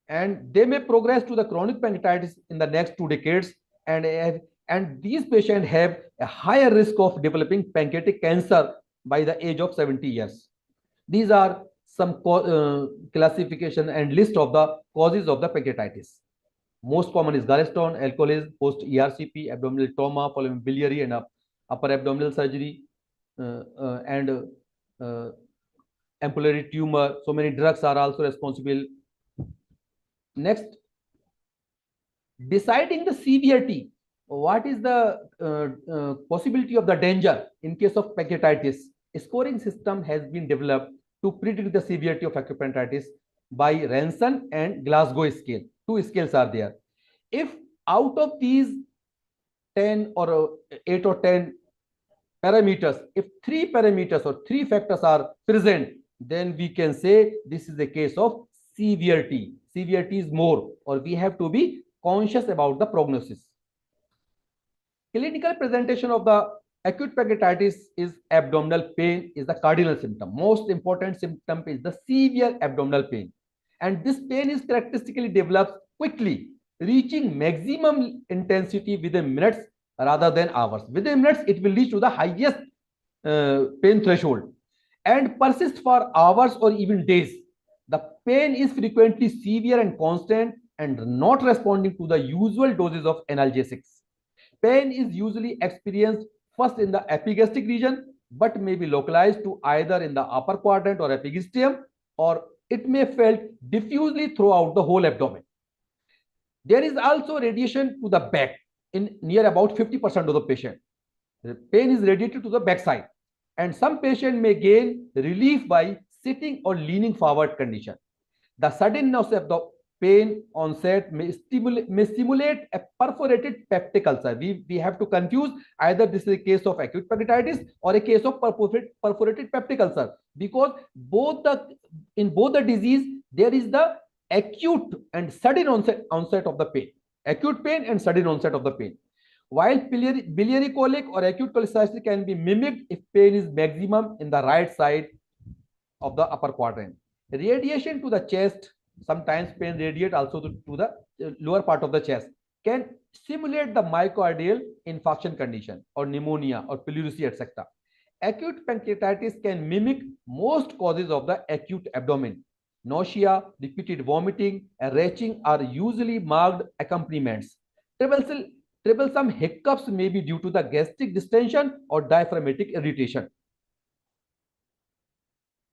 and they may progress to the chronic pancreatitis in the next 2 decades, and these patients have a higher risk of developing pancreatic cancer by the age of 70 years. These are some classification and list of the causes of the pancreatitis. Most common is gallstone, alcoholism, post ERCP, abdominal trauma following biliary and upper abdominal surgery, and ampullary tumor. So many drugs are also responsible. Next, deciding the severity. What is the possibility of the danger in case of pancreatitis? A scoring system has been developed to predict the severity of acute pancreatitis by Ranson and Glasgow scale. Two scales are there. If out of these 10 or 8 or 10 parameters, if 3 parameters or 3 factors are present, then we can say this is a case of severity. Severity is more, or we have to be conscious about the prognosis. Clinical presentation of the acute pancreatitis is abdominal pain is the cardinal symptom. Most important symptom is the severe abdominal pain. And this pain is characteristically develops quickly, reaching maximum intensity within minutes rather than hours. Within minutes, it will reach to the highest pain threshold and persist for hours or even days. The pain is frequently severe and constant and not responding to the usual doses of analgesics. Pain is usually experienced first in the epigastric region, but may be localized to either in the upper quadrant or epigastrium, or it may felt diffusely throughout the whole abdomen. There is also radiation to the back in near about 50% of the patient. The pain is radiated to the backside, and some patient may gain relief by sitting or leaning forward condition. The suddenness of the pain onset may simulate a perforated peptic ulcer. We have to confuse either this is a case of acute pancreatitis or a case of perforated peptic ulcer, because in both the disease there is the acute and sudden onset of the pain, acute pain and sudden onset of the pain. While biliary colic or acute cholecystitis can be mimicked if pain is maximum in the right side of the upper quadrant. Radiation to the chest, sometimes pain radiate also to the lower part of the chest, can simulate the myocardial infarction condition or pneumonia or pleurisy, etc. Acute pancreatitis can mimic most causes of the acute abdomen. Nausea, repeated vomiting, and retching are usually marked accompaniments. Troublesome hiccups may be due to the gastric distension or diaphragmatic irritation.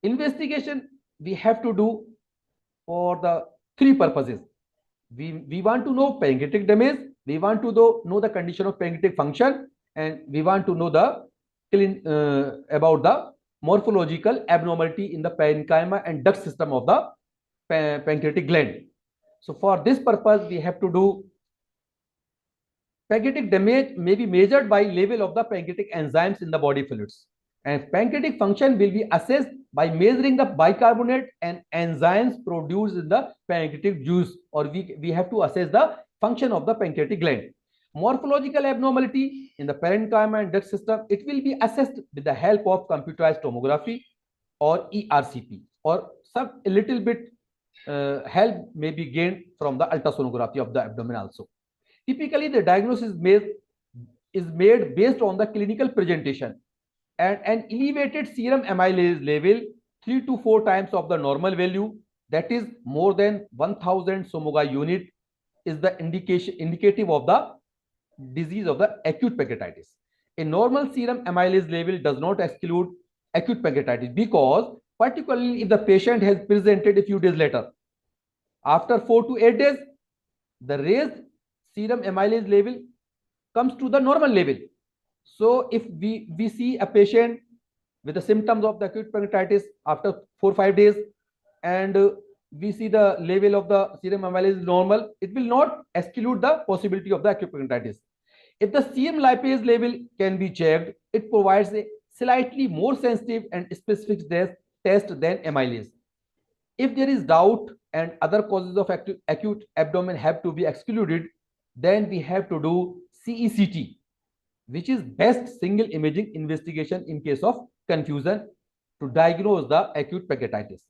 Investigation we have to do for the 3 purposes. We want to know pancreatic damage, we want to know the condition of pancreatic function, and we want to know the about the morphological abnormality in the parenchyma and duct system of the pancreatic gland. So for this purpose, we have to do pancreatic damage may be measured by level of the pancreatic enzymes in the body fluids. And pancreatic function will be assessed by measuring the bicarbonate and enzymes produced in the pancreatic juice, or we have to assess the function of the pancreatic gland. Morphological abnormality in the parenchyma and duct system, it will be assessed with the help of computerized tomography or ERCP, or some a little bit help may be gained from the ultrasonography of the abdomen also. Typically, the diagnosis is made based on the clinical presentation, and an elevated serum amylase level 3 to 4 times of the normal value, that is more than 1000 Somoga unit, is the indicative of the disease of the acute pancreatitis. A normal serum amylase level does not exclude acute pancreatitis, because particularly if the patient has presented a few days later, after 4 to 8 days, the raised serum amylase level comes to the normal level. So if we see a patient with the symptoms of the acute pancreatitis after 4 or 5 days, and we see the level of the serum amylase is normal, it will not exclude the possibility of the acute pancreatitis. If the serum lipase level can be checked, it provides a slightly more sensitive and specific test than amylase. If there is doubt and other causes of acute abdomen have to be excluded, then we have to do CECT, which is best single imaging investigation in case of confusion to diagnose the acute pancreatitis.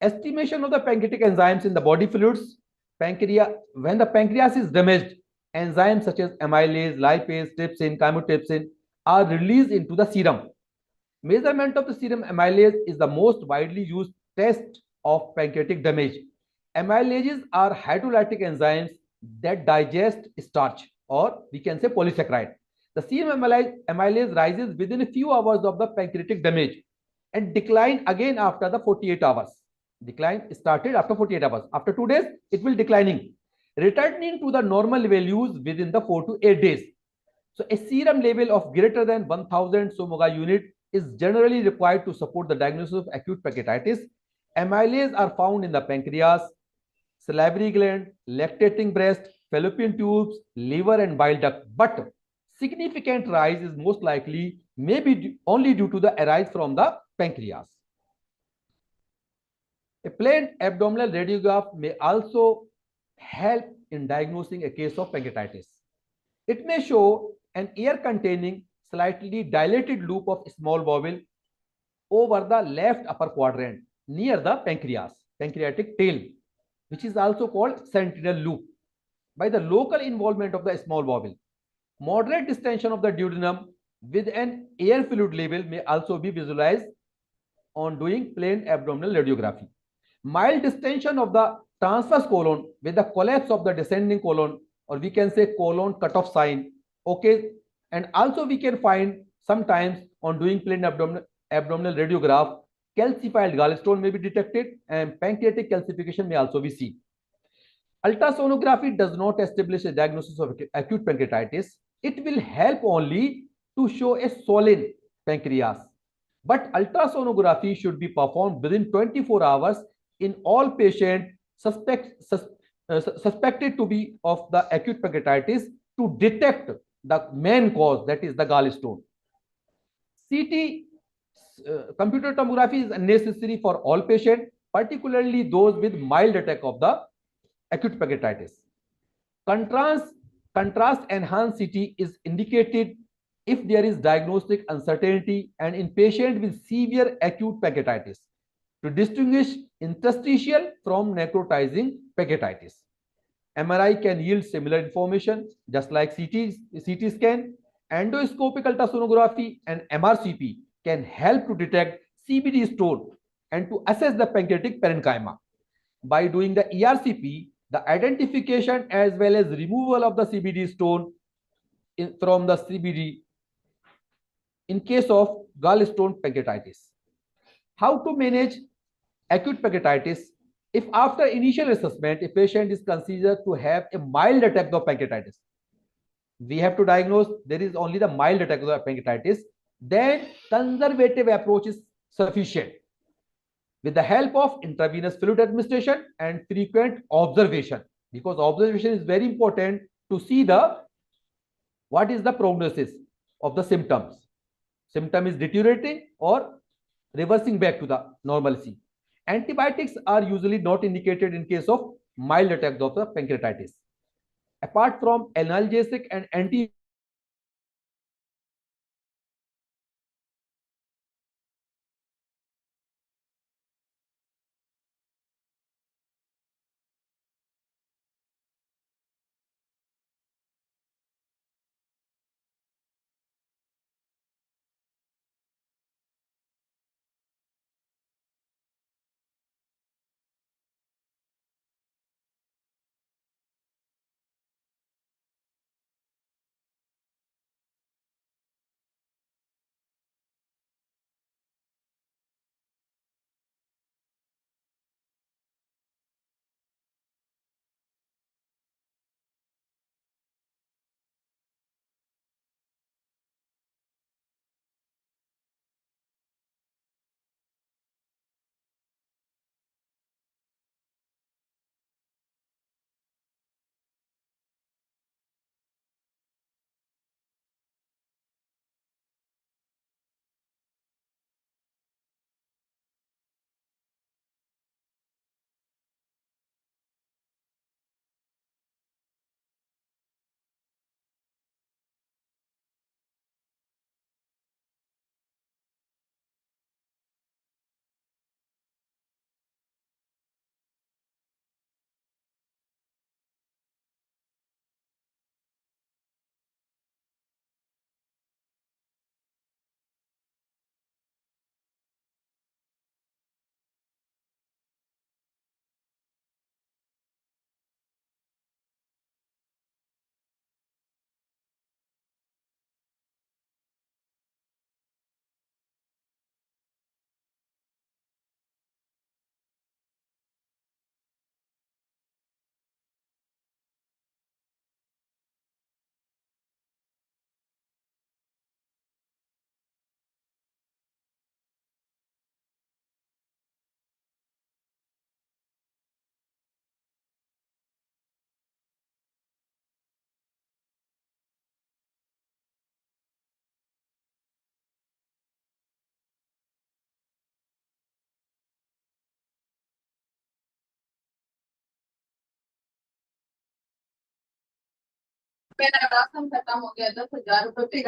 Estimation of the pancreatic enzymes in the body fluids. When the pancreas is damaged, enzymes such as amylase, lipase, trypsin, chymotrypsin are released into the serum. Measurement of the serum amylase is the most widely used test of pancreatic damage. Amylases are hydrolytic enzymes that digest starch, or we can say polysaccharide. The serum amylase rises within a few hours of the pancreatic damage and decline again after the 48 hours. Decline started after 48 hours. After 2 days, it will declining, returning to the normal values within the 4 to 8 days. So a serum level of greater than 1000 somoga unit is generally required to support the diagnosis of acute pancreatitis. Amylase are found in the pancreas, salivary gland, lactating breast, fallopian tubes, liver, and bile duct. But significant rise is most likely maybe only due to the arise from the pancreas. A plain abdominal radiograph may also help in diagnosing a case of pancreatitis. It may show an air-containing, slightly dilated loop of small bowel over the left upper quadrant near the pancreatic tail, which is also called sentinel loop, by the local involvement of the small bowel. Moderate distension of the duodenum with an air fluid level may also be visualized on doing plain abdominal radiography. Mild distension of the transverse colon with the collapse of the descending colon, or we can say colon cutoff sign. Okay, and also we can find sometimes on doing plain abdominal radiograph, calcified gallstone may be detected and pancreatic calcification may also be seen. Ultrasonography does not establish a diagnosis of acute pancreatitis. It will help only to show a swollen pancreas. But ultrasonography should be performed within 24 hours in all patients suspected to be of the acute pancreatitis to detect the main cause, that is the gallstone. CT computer tomography is necessary for all patients, particularly those with mild attack of the acute pancreatitis. Contrast enhanced CT is indicated if there is diagnostic uncertainty and in patient with severe acute pancreatitis to distinguish interstitial from necrotizing pancreatitis. MRI can yield similar information just like CT scan. Endoscopic ultrasonography and MRCP can help to detect CBD stone and to assess the pancreatic parenchyma. By doing the ERCP, the identification as well as removal of the CBD stone from the CBD in case of gallstone pancreatitis. How to manage acute pancreatitis? If after initial assessment, a patient is considered to have a mild attack of pancreatitis, we have to diagnose there is only the mild attack of pancreatitis, then conservative approach is sufficient with the help of intravenous fluid administration and frequent observation, because observation is very important to see what is the prognosis of the symptoms. Symptom is deteriorating or reversing back to the normalcy. Antibiotics are usually not indicated in case of mild attack of the pancreatitis. Apart from analgesic and anti मेरा ration खत्म हो गया, 10,000 रुपए फिर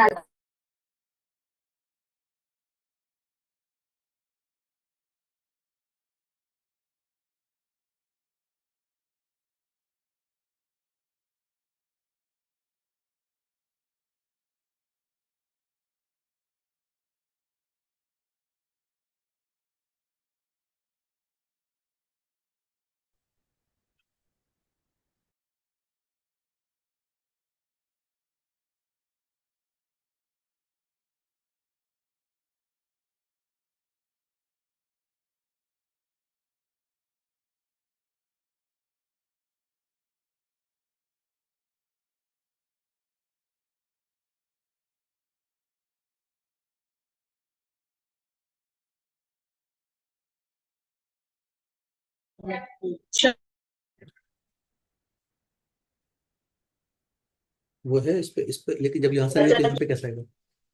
वो है इस पे लेकिन जब यहाँ से आएगा तो यहाँ पे कैसे आएगा?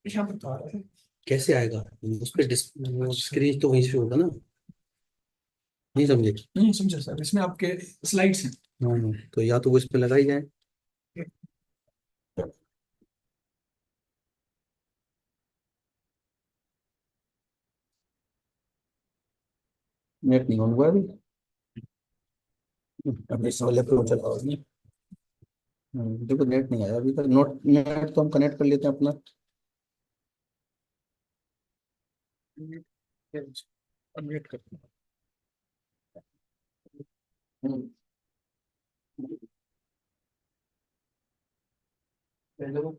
यहाँ पर तो आ रहा है। कैसे आएगा? उस पे स्क्रीन तो वहीं से होगा ना। नहीं समझे? नहीं समझा सर, इसमें आपके स्लाइड्स हैं। हाँ, तो या तो वो इस पे लगा ही जाए। नेट नहीं ऑन हुआ अभी। अभी इस वाले पे चला हुआ है। देखो नेट नहीं आया अभी तक। नोट नेट तो हम कनेक्ट कर लेते हैं अपना। वेट करते हैं। हम्म। Hello.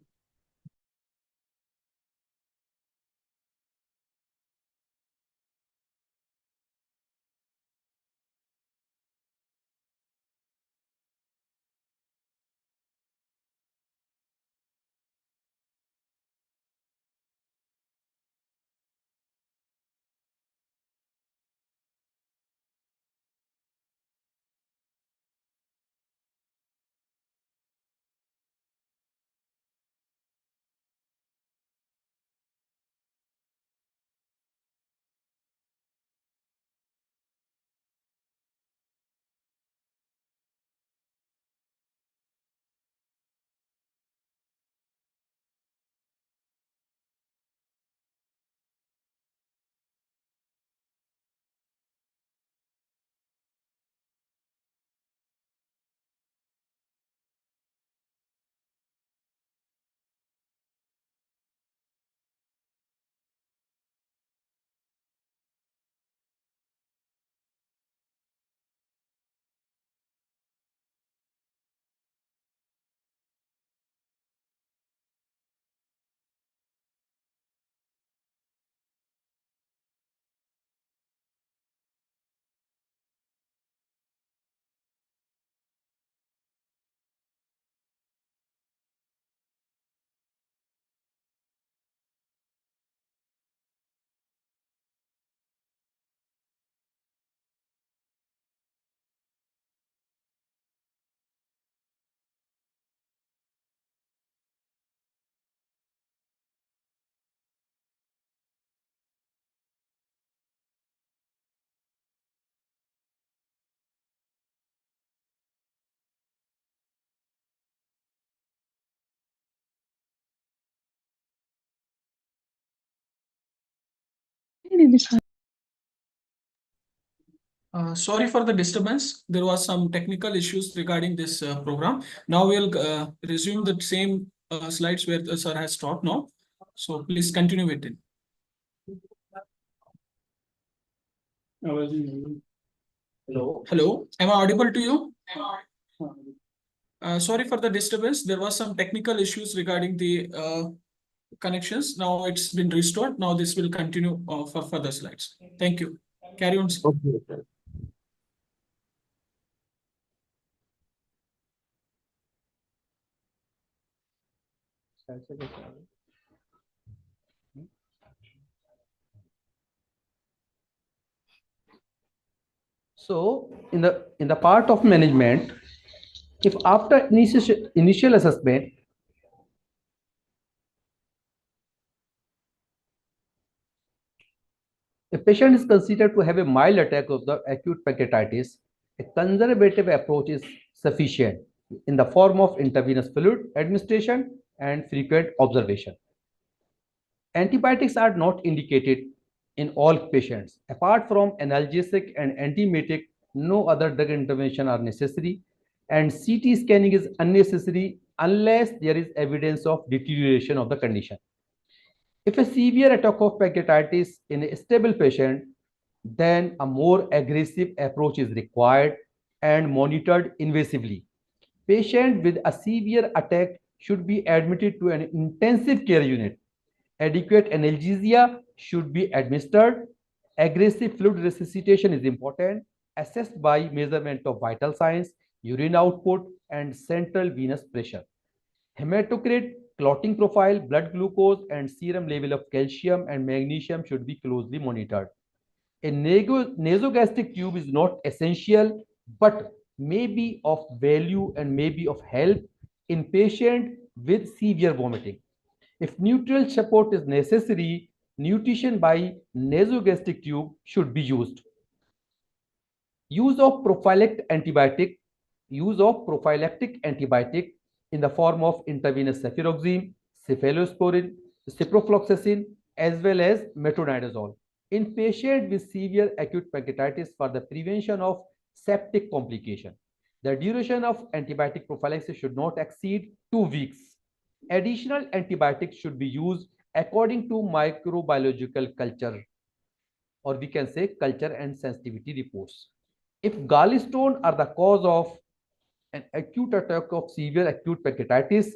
Sorry for the disturbance. There was some technical issues regarding this program. Now we'll resume the same slides where the sir has stopped now. So please continue with it. Hello. Hello, am I audible to you? Sorry for the disturbance. There was some technical issues regarding the connections. Now it's been restored. Now this will continue for further slides. Thank you. Carry on, sir. Okay. So in the part of management, if after initial assessment, a patient is considered to have a mild attack of the acute pancreatitis, a conservative approach is sufficient. in the form of intravenous fluid administration and frequent observation. Antibiotics are not indicated in all patients. Apart from analgesic and antiemetic, no other drug intervention are necessary, and CT scanning is unnecessary unless there is evidence of deterioration of the condition. If a severe attack of pancreatitis in a stable patient, then a more aggressive approach is required and monitored invasively. Patient with a severe attack should be admitted to an intensive care unit. Adequate analgesia should be administered. Aggressive fluid resuscitation is important, assessed by measurement of vital signs, urine output, and central venous pressure. Hematocrit, clotting profile, blood glucose, and serum level of calcium and magnesium should be closely monitored. A nasogastric tube is not essential, but may be of value and may be of help in patient with severe vomiting. If neutral support is necessary, nutrition by nasogastric tube should be used. Use of prophylactic antibiotic in the form of intravenous cefuroxime, cephalosporin, ciprofloxacin, as well as metronidazole in patient with severe acute pancreatitis for the prevention of septic complication. The duration of antibiotic prophylaxis should not exceed 2 weeks. Additional antibiotics should be used according to microbiological culture, or we can say culture and sensitivity reports. If gallstone are the cause of an acute attack of severe acute pancreatitis,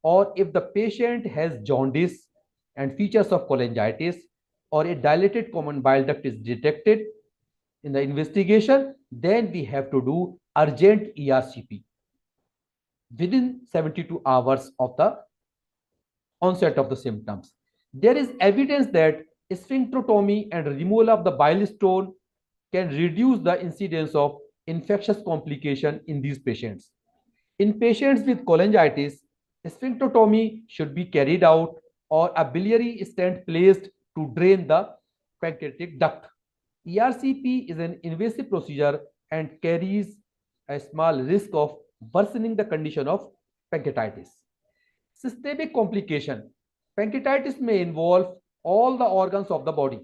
or if the patient has jaundice and features of cholangitis, or a dilated common bile duct is detected in the investigation, then we have to do urgent ERCP within 72 hours of the onset of the symptoms. There is evidence that sphincterotomy and removal of the bile stone can reduce the incidence of infectious complication in these patients. In patients with cholangitis, sphincterotomy should be carried out or a biliary stent placed to drain the pancreatic duct. ERCP is an invasive procedure and carries a small risk of worsening the condition of pancreatitis. Systemic complication. Pancreatitis may involve all the organs of the body.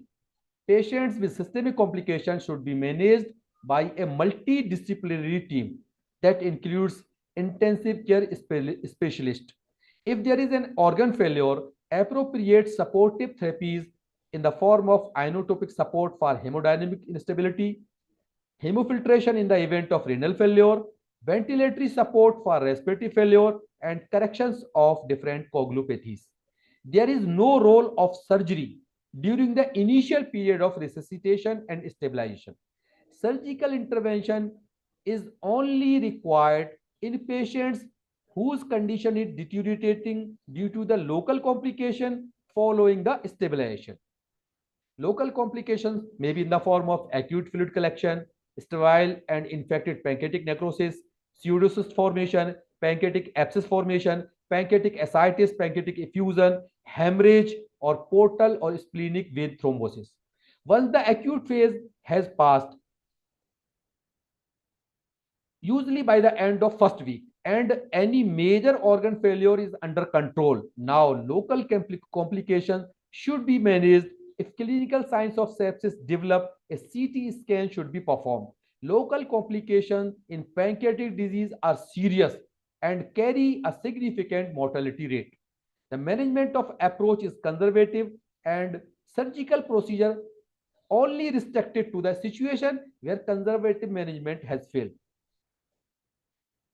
Patients with systemic complications should be managed by a multidisciplinary team that includes intensive care specialist. If there is an organ failure, appropriate supportive therapies in the form of inotropic support for hemodynamic instability, hemofiltration in the event of renal failure, ventilatory support for respiratory failure, and corrections of different coagulopathies. There is no role of surgery during the initial period of resuscitation and stabilization. Surgical intervention is only required in patients whose condition is deteriorating due to the local complication following the stabilization. Local complications may be in the form of acute fluid collection, sterile and infected pancreatic necrosis, pseudocyst formation, pancreatic abscess formation, pancreatic ascites, pancreatic effusion, hemorrhage, or portal or splenic vein thrombosis. Once the acute phase has passed, usually by the end of first week, and any major organ failure is under control, now local complications should be managed. If clinical signs of sepsis develop, a CT scan should be performed. Local complications in pancreatic disease are serious and carry a significant mortality rate. The management of approach is conservative and surgical procedure only restricted to the situation where conservative management has failed.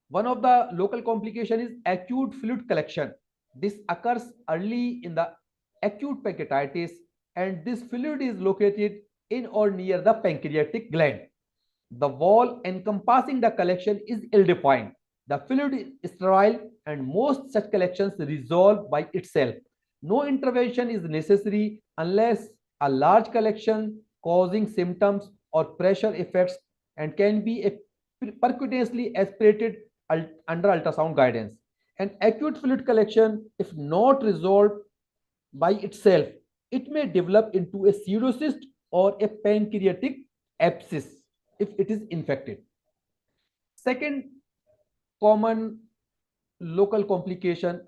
One of the local complication is acute fluid collection. This occurs early in the acute pancreatitis, and this fluid is located in or near the pancreatic gland. The wall encompassing the collection is ill-defined. The fluid is sterile, and most such collections resolve by itself. No intervention is necessary unless a large collection causing symptoms or pressure effects and can be percutaneously aspirated under ultrasound guidance. An acute fluid collection, if not resolved by itself, it may develop into a pseudocyst or a pancreatic abscess if it is infected. Second common local complication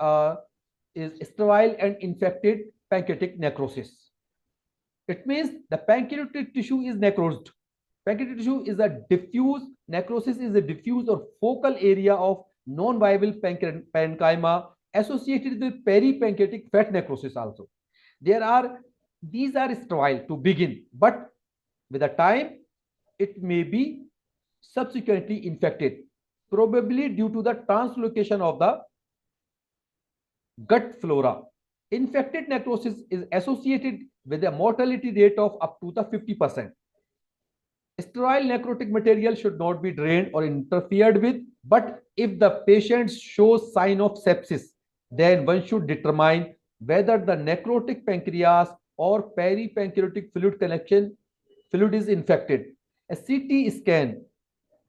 is sterile and infected pancreatic necrosis. It means the pancreatic tissue is necrosed. Pancreatic tissue is a diffuse, necrosis is a diffuse or focal area of non-viable parenchyma associated with peripancreatic fat necrosis also. These are sterile to begin, but with the time, it may be subsequently infected, probably due to the translocation of the gut flora. Infected necrosis is associated with a mortality rate of up to the 50%. Sterile necrotic material should not be drained or interfered with, but if the patient shows sign of sepsis, then one should determine whether the necrotic pancreas or peripancreatic fluid is infected. A CT scan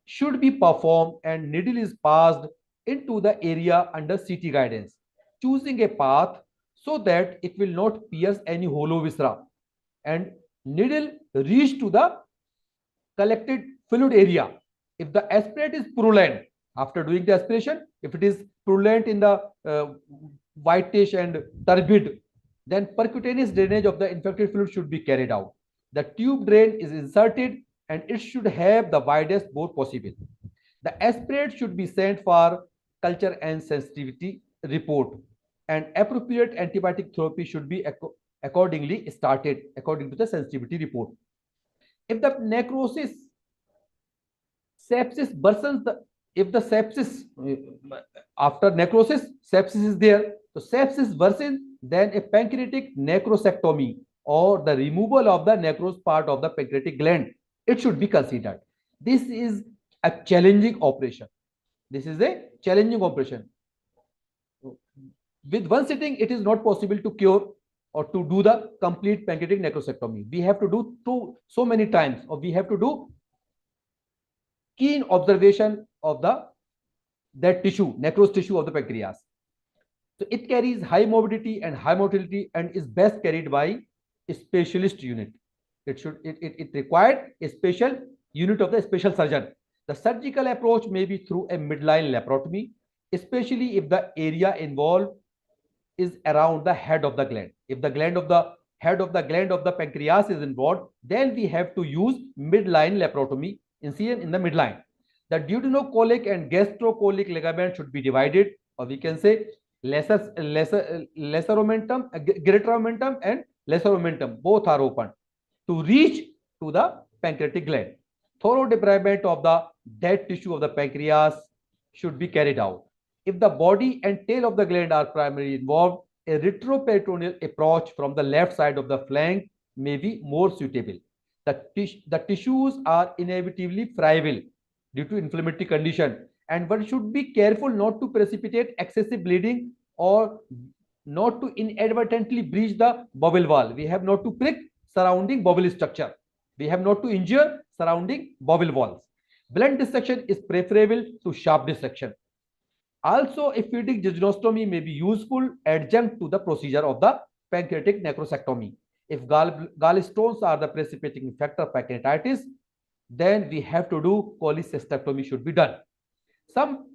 should be performed and needle is passed into the area under CT guidance, choosing a path so that it will not pierce any hollow viscera, and needle reach to the collected fluid area. If the aspirate is purulent, after doing the aspiration, if it is purulent in the whitish and turbid, then percutaneous drainage of the infected fluid should be carried out. The tube drain is inserted and it should have the widest bore possible. The aspirate should be sent for culture and sensitivity report, and appropriate antibiotic therapy should be accordingly started according to the sensitivity report. If the necrosis, sepsis worsens, if the sepsis after necrosis, sepsis is there, so sepsis worsens, then a pancreatic necrosectomy or the removal of the necrosed part of the pancreatic gland, it should be considered. This is a challenging operation. This is a challenging operation. With one sitting, it is not possible to cure or to do the complete pancreatic necrosectomy. We have to do so many times, or we have to do keen observation of that tissue, necrosed tissue of the pancreas. So it carries high morbidity and high mortality and is best carried by a specialist unit. It required a special unit of the special surgeon. The surgical approach may be through a midline laparotomy, especially if the area involved is around the head of the gland. If the head of the gland of the pancreas is involved, then we have to use midline laparotomy, incision in the midline. The duodenocolic and gastrocolic ligament should be divided, or we can say lesser omentum, greater omentum and lesser omentum, both are open to reach to the pancreatic gland. Thorough debridement of the dead tissue of the pancreas should be carried out. If the body and tail of the gland are primarily involved, a retroperitoneal approach from the left side of the flank may be more suitable. The tissues are inevitably friable due to inflammatory condition, and one should be careful not to precipitate excessive bleeding or not to inadvertently breach the bowel wall. We have not to prick surrounding bowel structure. We have not to injure surrounding bowel walls. Blunt dissection is preferable to sharp dissection. Also, a feeding jejunostomy may be useful adjunct to the procedure of the pancreatic necrosectomy. If gallstones are the precipitating factor of pancreatitis, then we have to do cholecystectomy should be done. Some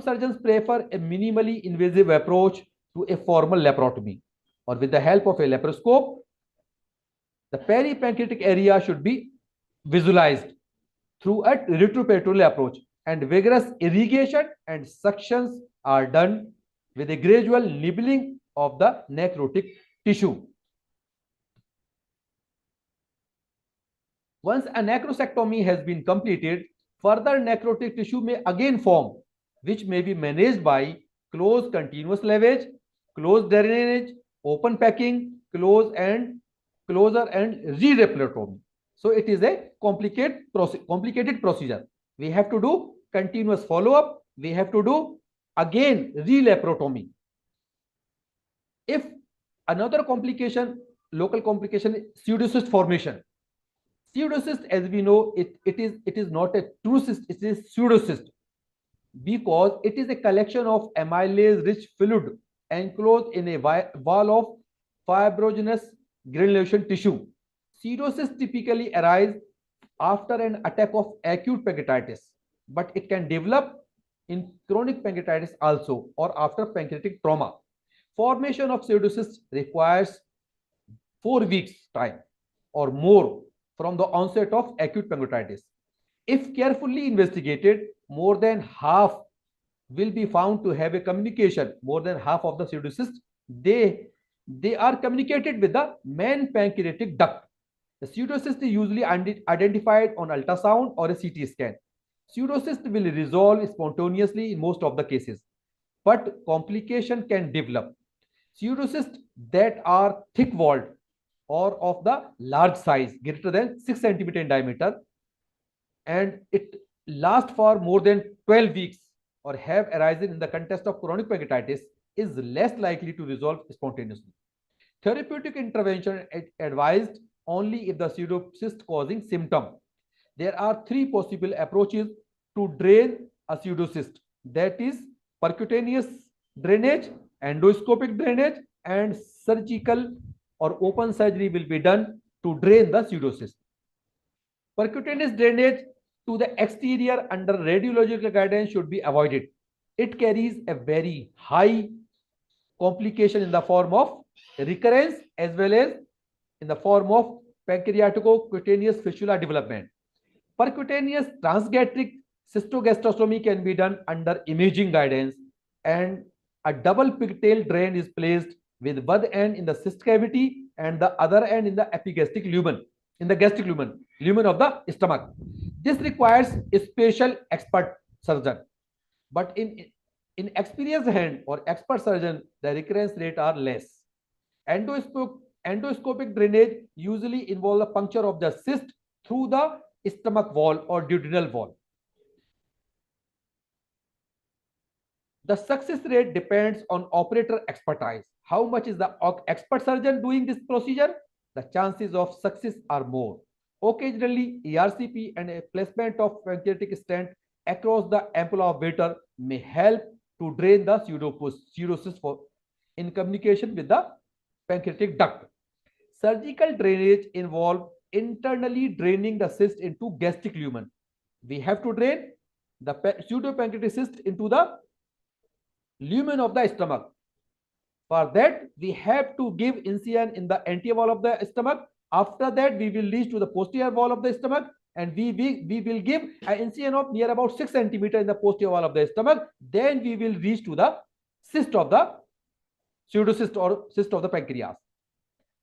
surgeons prefer a minimally invasive approach to a formal laparotomy, or with the help of a laparoscope, the peripancreatic area should be visualized through a retroperitoneal approach, and vigorous irrigation and suctions are done with a gradual nibbling of the necrotic tissue. Once a necrosectomy has been completed, further necrotic tissue may again form, which may be managed by closed continuous lavage, closed drainage, open packing, closure and re-laparotomy. So it is a complicated procedure. We have to do continuous follow-up. We have to do again re-laparotomy. If another complication, local complication, pseudocyst formation. Pseudocyst, as we know, it is not a true cyst, it is pseudocyst, because it is a collection of amylase-rich fluid enclosed in a wall of fibrogenous granulation tissue. Pseudocysts typically arise after an attack of acute pancreatitis, but it can develop in chronic pancreatitis also or after pancreatic trauma. Formation of pseudocysts requires 4 weeks time or more from the onset of acute pancreatitis. If carefully investigated, more than half will be found to have a communication. More than half of the pseudocysts, they are communicated with the main pancreatic duct. The pseudocyst is usually identified on ultrasound or a CT scan. Pseudocyst will resolve spontaneously in most of the cases, but complication can develop. Pseudocysts that are thick-walled or of the large size, greater than 6 centimeter in diameter, and it lasts for more than 12 weeks or have arisen in the context of chronic pancreatitis is less likely to resolve spontaneously. Therapeutic intervention is advised only if the pseudocyst causing symptom. There are 3 possible approaches to drain a pseudocyst, that is percutaneous drainage, endoscopic drainage, and surgical or open surgery will be done to drain the pseudocyst. Percutaneous drainage to the exterior under radiological guidance should be avoided. It carries a very high complication in the form of recurrence as well as in the form of pancreatico-cutaneous fistula development. Percutaneous transgastric cystogastrostomy can be done under imaging guidance, and a double pigtail drain is placed with one end in the cyst cavity and the other end in the epigastric lumen, in the gastric lumen of the stomach. This requires a special expert surgeon, but in experienced hand or expert surgeon, the recurrence rate are less. Endoscopic drainage usually involve the puncture of the cyst through the stomach wall or duodenal wall. The success rate depends on operator expertise. How much is the expert surgeon doing this procedure? The chances of success are more. Occasionally, ERCP and a placement of pancreatic stent across the ampulla of Vater may help to drain the pseudocyst in communication with the pancreatic duct. Surgical drainage involves internally draining the cyst into gastric lumen. We have to drain the pseudopancreatic cyst into the lumen of the stomach. For that, we have to give incision in the anterior wall of the stomach. After that, we will reach to the posterior wall of the stomach, and we will give an incision of near about 6 centimeter in the posterior wall of the stomach. Then we will reach to the cyst of the pseudocyst or cyst of the pancreas.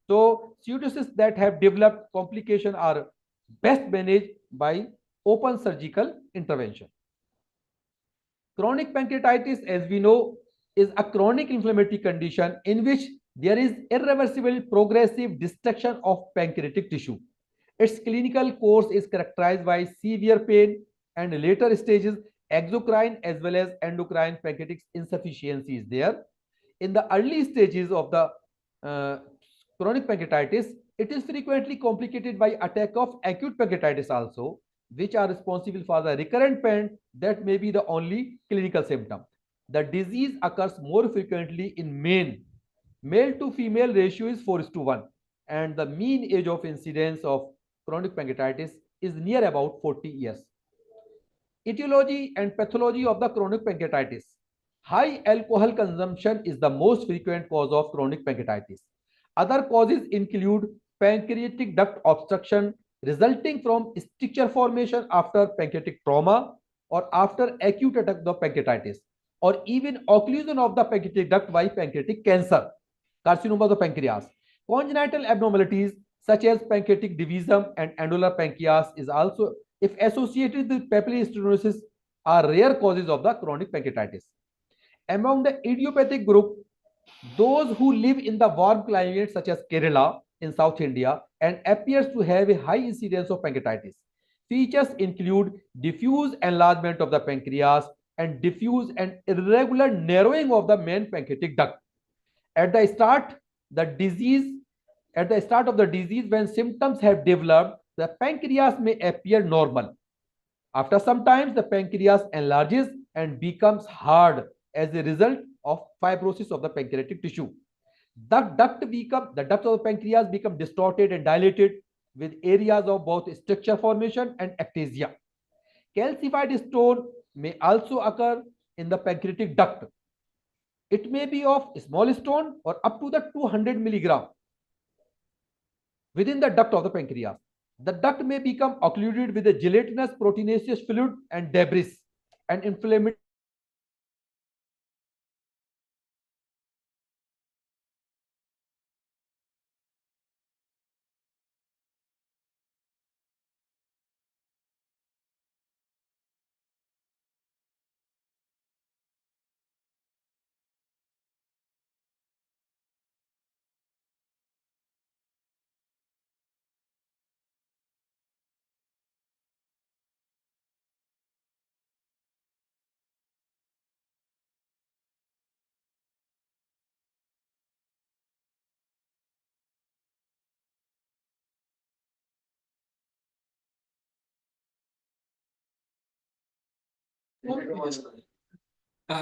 So pseudocysts that have developed complication are best managed by open surgical intervention. Chronic pancreatitis, as we know, is a chronic inflammatory condition in which there is irreversible progressive destruction of pancreatic tissue. Its clinical course is characterized by severe pain and later stages exocrine as well as endocrine pancreatic insufficiency is there. In the early stages of the chronic pancreatitis, it is frequently complicated by attack of acute pancreatitis also, which are responsible for the recurrent pain that may be the only clinical symptom. The disease occurs more frequently in men. Male to female ratio is 4:1, and the mean age of incidence of chronic pancreatitis is near about 40 years. Etiology and pathology of the chronic pancreatitis. High alcohol consumption is the most frequent cause of chronic pancreatitis. Other causes include pancreatic duct obstruction resulting from stricture formation after pancreatic trauma or after acute attack of pancreatitis, or even occlusion of the pancreatic duct by pancreatic cancer, carcinoma of the pancreas. Congenital abnormalities such as pancreatic divisum and annular pancreas is also, if associated with papillary stenosis, are rare causes of the chronic pancreatitis. Among the idiopathic group, those who live in the warm climates such as Kerala in South India and appears to have a high incidence of pancreatitis. Features include diffuse enlargement of the pancreas and diffuse and irregular narrowing of the main pancreatic duct. At the start of the disease, when symptoms have developed, the pancreas may appear normal. After some time, the pancreas enlarges and becomes hard as a result of fibrosis of the pancreatic tissue. The duct of the pancreas become distorted and dilated with areas of both structure formation and ectasia. Calcified stone may also occur in the pancreatic duct. It may be of small stone or up to the 200 milligram within the duct of the pancreas. The duct may become occluded with a gelatinous proteinaceous fluid and debris and inflammatory.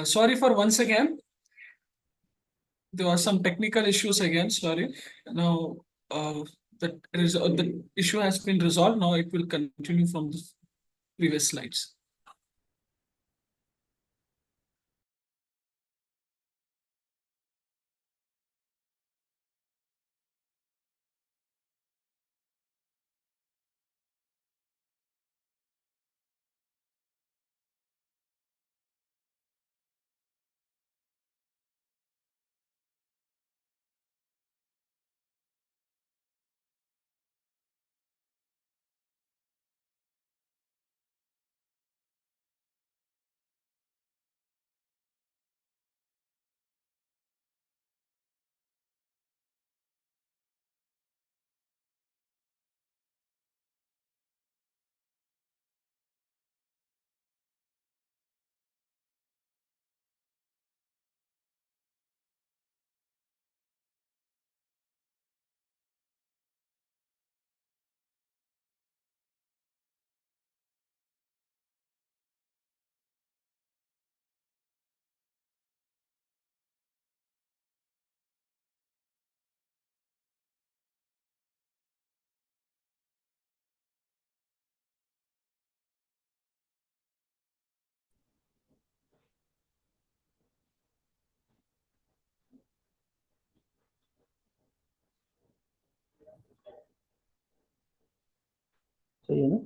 Sorry for once again. There were some technical issues again. Sorry. Now the issue has been resolved. Now it will continue from the previous slides. सही है ना?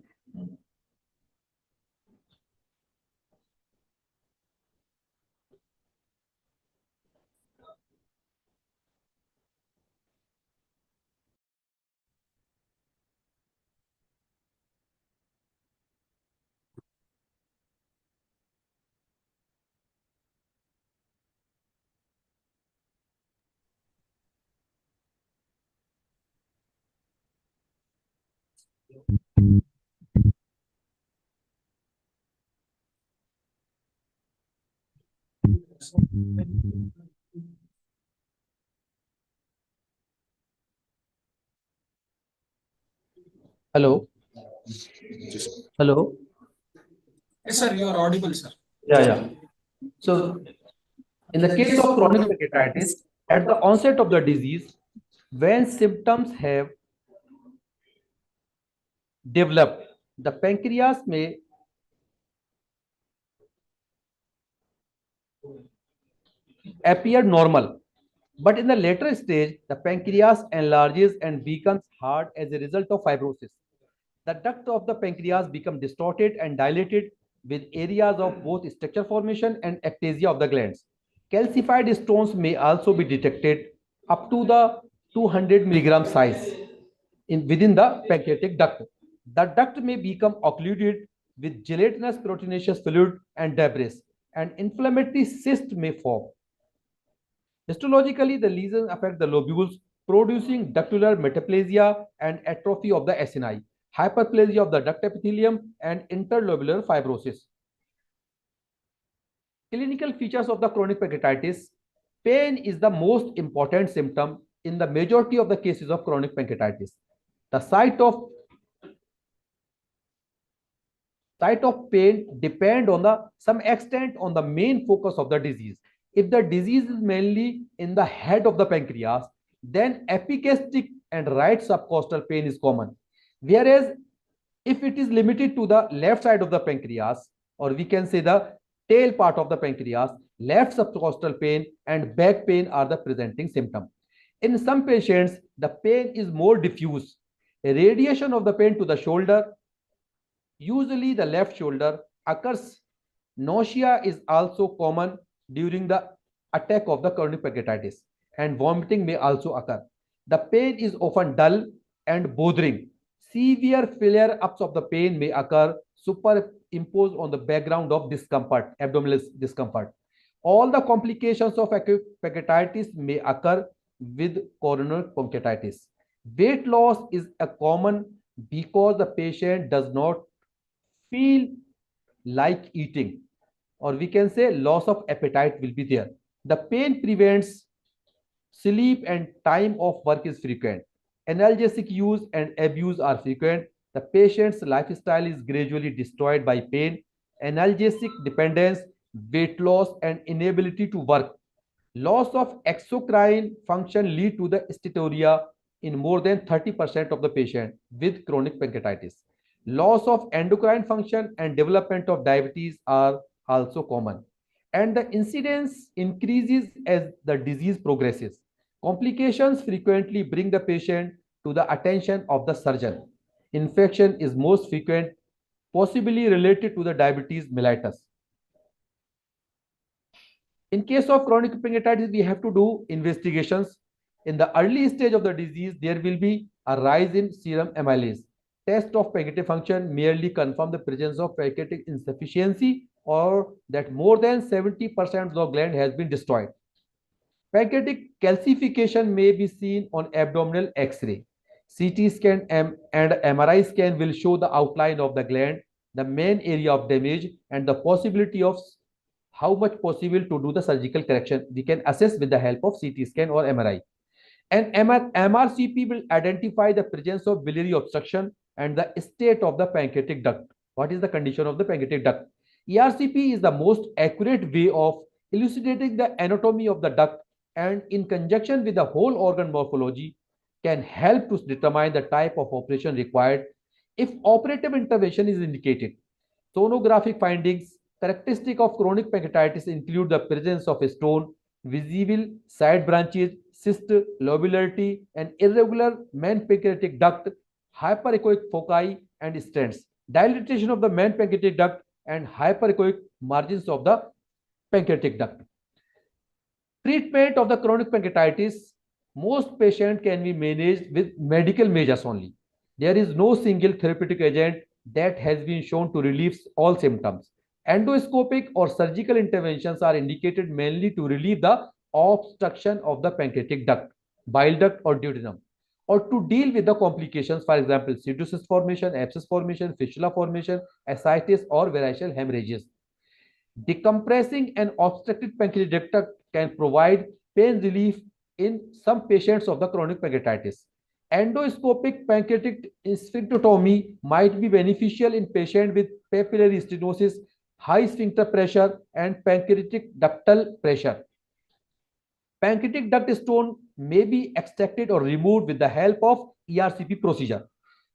Hello. Hello. Yes, sir. You are audible, sir. Yeah. So, in the case of chronic pancreatitis, at the onset of the disease, when symptoms have developed, the pancreas may appear normal. But in the later stage, the pancreas enlarges and becomes hard as a result of fibrosis. The duct of the pancreas become distorted and dilated with areas of both structure formation and ectasia of the glands. Calcified stones may also be detected up to the 200 milligram size within the pancreatic duct. The duct may become occluded with gelatinous proteinaceous fluid and debris, and inflammatory cyst may form. Histologically, the lesions affect the lobules, producing ductular metaplasia and atrophy of the acini, hyperplasia of the duct epithelium, and interlobular fibrosis. Clinical features of the chronic pancreatitis. Pain is the most important symptom in the majority of the cases of chronic pancreatitis. The site of pain depend on some extent on the main focus of the disease. If the disease is mainly in the head of the pancreas, then epigastric and right subcostal pain is common. Whereas if it is limited to the left side of the pancreas or we can say the tail part of the pancreas, left subcostal pain and back pain are the presenting symptom. In some patients, the pain is more diffuse. A radiation of the pain to the shoulder, usually the left shoulder, occurs. Nausea is also common during the attack of the chronic pancreatitis, and vomiting may also occur. The pain is often dull and bothering. Severe flare-ups of the pain may occur, superimposed on the background of discomfort, abdominal discomfort. All the complications of acute pancreatitis may occur with coronary pancreatitis. Weight loss is a common because the patient does not feel like eating, or we can say loss of appetite will be there. The pain prevents sleep and time of work is frequent. Analgesic use and abuse are frequent. The patient's lifestyle is gradually destroyed by pain, analgesic dependence, weight loss, and inability to work. Loss of exocrine function lead to the steatorrhea in more than 30% of the patient with chronic pancreatitis. Loss of endocrine function and development of diabetes are also common. And the incidence increases as the disease progresses. Complications frequently bring the patient to the attention of the surgeon. Infection is most frequent, possibly related to the diabetes mellitus. In case of chronic pancreatitis, we have to do investigations. In the early stage of the disease, there will be a rise in serum amylase. Test of pancreatic function merely confirm the presence of pancreatic insufficiency or that more than 70% of the gland has been destroyed. Pancreatic calcification may be seen on abdominal X-ray. CT scan and MRI scan will show the outline of the gland, the main area of damage, and the possibility of how much possible to do the surgical correction. We can assess with the help of CT scan or MRI. And MRCP will identify the presence of biliary obstruction and the state of the pancreatic duct. What is the condition of the pancreatic duct? ERCP is the most accurate way of elucidating the anatomy of the duct, and in conjunction with the whole organ morphology can help to determine the type of operation required if operative intervention is indicated. Sonographic findings characteristic of chronic pancreatitis include the presence of a stone, visible side branches, cyst, lobularity, and irregular main pancreatic duct, hyperechoic foci and stents, dilatation of the main pancreatic duct, and hyperechoic margins of the pancreatic duct. Treatment of the chronic pancreatitis, most patients can be managed with medical measures only. There is no single therapeutic agent that has been shown to relieve all symptoms. Endoscopic or surgical interventions are indicated mainly to relieve the obstruction of the pancreatic duct, bile duct or duodenum, or to deal with the complications, for example, pseudocyst formation, abscess formation, fistula formation, ascites or variceal hemorrhages. Decompressing an obstructed pancreatic duct can provide pain relief in some patients of the chronic pancreatitis. Endoscopic pancreatic sphincterotomy might be beneficial in patients with papillary stenosis, high sphincter pressure, and pancreatic ductal pressure. Pancreatic duct stone may be extracted or removed with the help of ERCP procedure.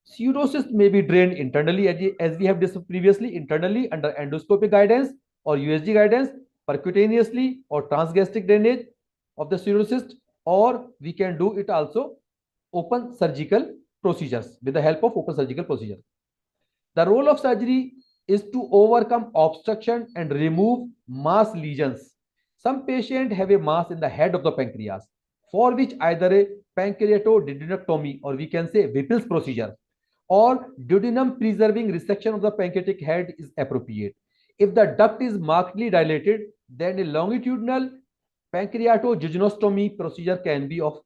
Pseudocyst may be drained internally, as we have discussed previously, internally under endoscopic guidance or USG guidance, percutaneously or transgastric drainage of the pseudocyst, or we can do it also open surgical procedures with the help of open surgical procedure. The role of surgery is to overcome obstruction and remove mass lesions. Some patients have a mass in the head of the pancreas, for which either a pancreatoduodenectomy or we can say Whipple's procedure or duodenum preserving resection of the pancreatic head is appropriate. If the duct is markedly dilated, then a longitudinal pancreatojejunostomy procedure can be of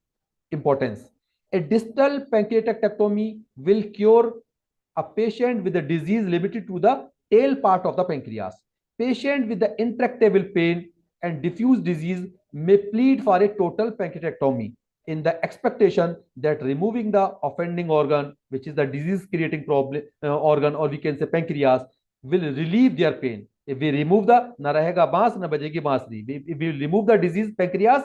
importance. A distal pancreatectomy will cure a patient with a disease limited to the tail part of the pancreas. Patient with the intractable pain and diffuse disease may plead for a total pancreatectomy in the expectation that removing the offending organ, which is the disease creating problem organ, or we can say pancreas, will relieve their pain. If we remove the na rahega baans na bajegi bansuri, if we remove the disease pancreas,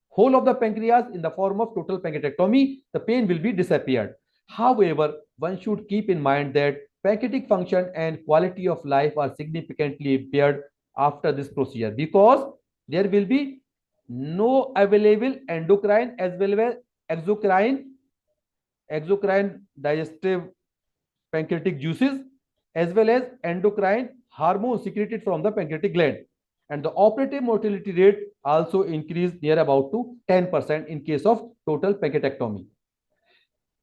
whole of the pancreas in the form of total pancreatectomy, the pain will be disappeared. However, one should keep in mind that Pancreatic function and quality of life are significantly impaired after this procedure because there will be no available endocrine as well as exocrine digestive pancreatic juices as well as endocrine hormones secreted from the pancreatic gland, and the operative mortality rate also increased near about to 10% in case of total pancreatectomy.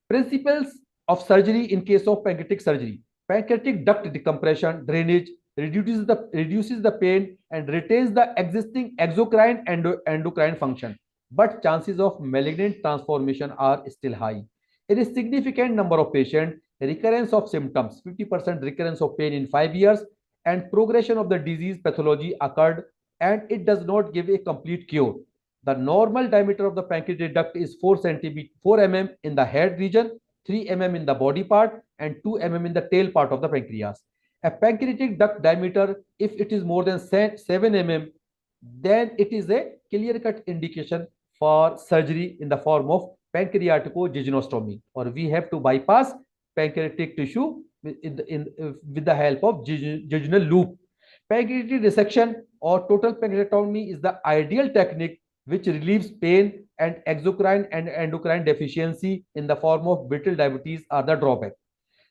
Principles of surgery in case of pancreatic surgery: pancreatic duct decompression drainage reduces the pain and retains the existing exocrine and endocrine function, but chances of malignant transformation are still high. In a significant number of patients, recurrence of symptoms, 50% recurrence of pain in 5 years, and progression of the disease pathology occurred, and it does not give a complete cure. The normal diameter of the pancreatic duct is 4 mm in the head region, 3 mm in the body part, and 2 mm in the tail part of the pancreas. A pancreatic duct diameter, if it is more than 7 mm, then it is a clear-cut indication for surgery in the form of pancreaticojejunostomy, or we have to bypass pancreatic tissue with the help of jejunal loop. Pancreatic resection or total pancreatectomy is the ideal technique which relieves pain, and exocrine and endocrine deficiency in the form of brittle diabetes are the drawback.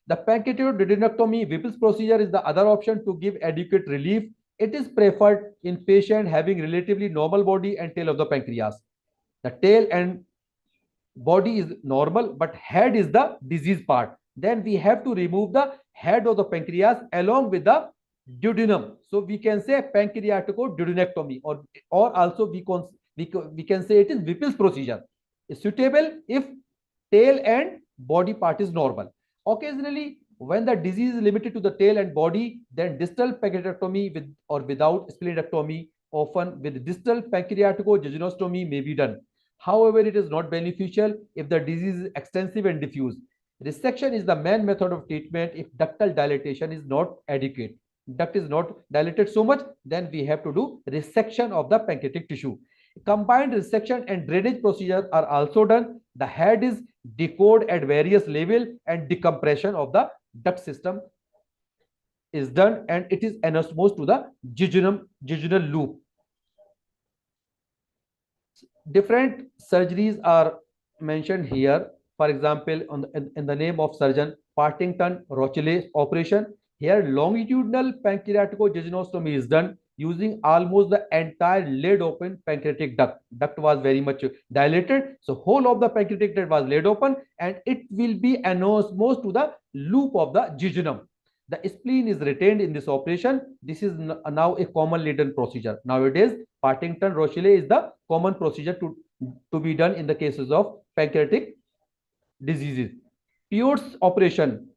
The pancreaticoduodenectomy Whipple's procedure is the other option to give adequate relief. It is preferred in patients having relatively normal body and tail of the pancreas. The tail and body is normal, but head is the disease part. Then we have to remove the head of the pancreas along with the duodenum. So we can say pancreaticoduodenectomy, or also we can say it is Whipple's procedure. It's suitable if tail and body part is normal. Occasionally, when the disease is limited to the tail and body, then distal pancreatectomy with or without splenectomy, often with distal pancreaticojejunostomy, may be done. However, it is not beneficial if the disease is extensive and diffuse. Resection is the main method of treatment if ductal dilatation is not adequate. Duct is not dilated so much, then we have to do resection of the pancreatic tissue. Combined resection and drainage procedures are also done. The head is decoded at various levels and decompression of the duct system is done, and it is anastomosed to the jejunal loop. Different surgeries are mentioned here. For example, in the name of surgeon, Partington-Rochelle operation. Here, longitudinal pancreaticojejunostomy is done using almost the entire laid open pancreatic duct. Duct was very much dilated, so whole of the pancreatic duct was laid open, and it will be anosmosed to the loop of the jejunum. The spleen is retained in this operation. This is now a commonly done procedure. Nowadays, Partington-Rochelle is the common procedure to be done in the cases of pancreatic diseases. Pearce operation.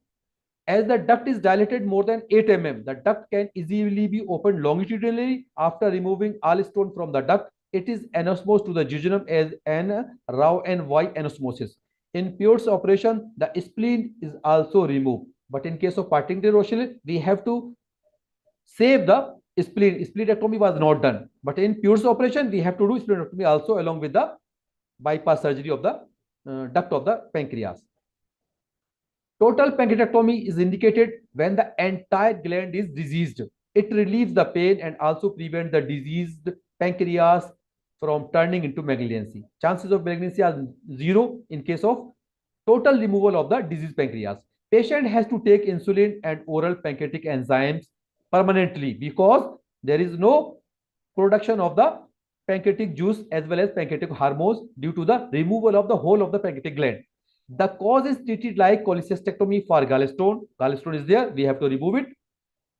As the duct is dilated more than 8 mm, the duct can easily be opened longitudinally. After removing all stone from the duct, it is anosmosed to the jejunum as an Rao and Y anosmosis. In Pearce operation, the spleen is also removed. But in case of Partington-Rochelle, we have to save the spleen. Splenectomy was not done. But in Pearce operation, we have to do splenectomy also along with the bypass surgery of the duct of the pancreas. Total pancreatectomy is indicated when the entire gland is diseased. It relieves the pain and also prevents the diseased pancreas from turning into malignancy. Chances of malignancy are 0 in case of total removal of the diseased pancreas. Patient has to take insulin and oral pancreatic enzymes permanently because there is no production of the pancreatic juice as well as pancreatic hormones due to the removal of the whole of the pancreatic gland. The cause is treated like cholecystectomy for gallstone. Gallstone is there, we have to remove it.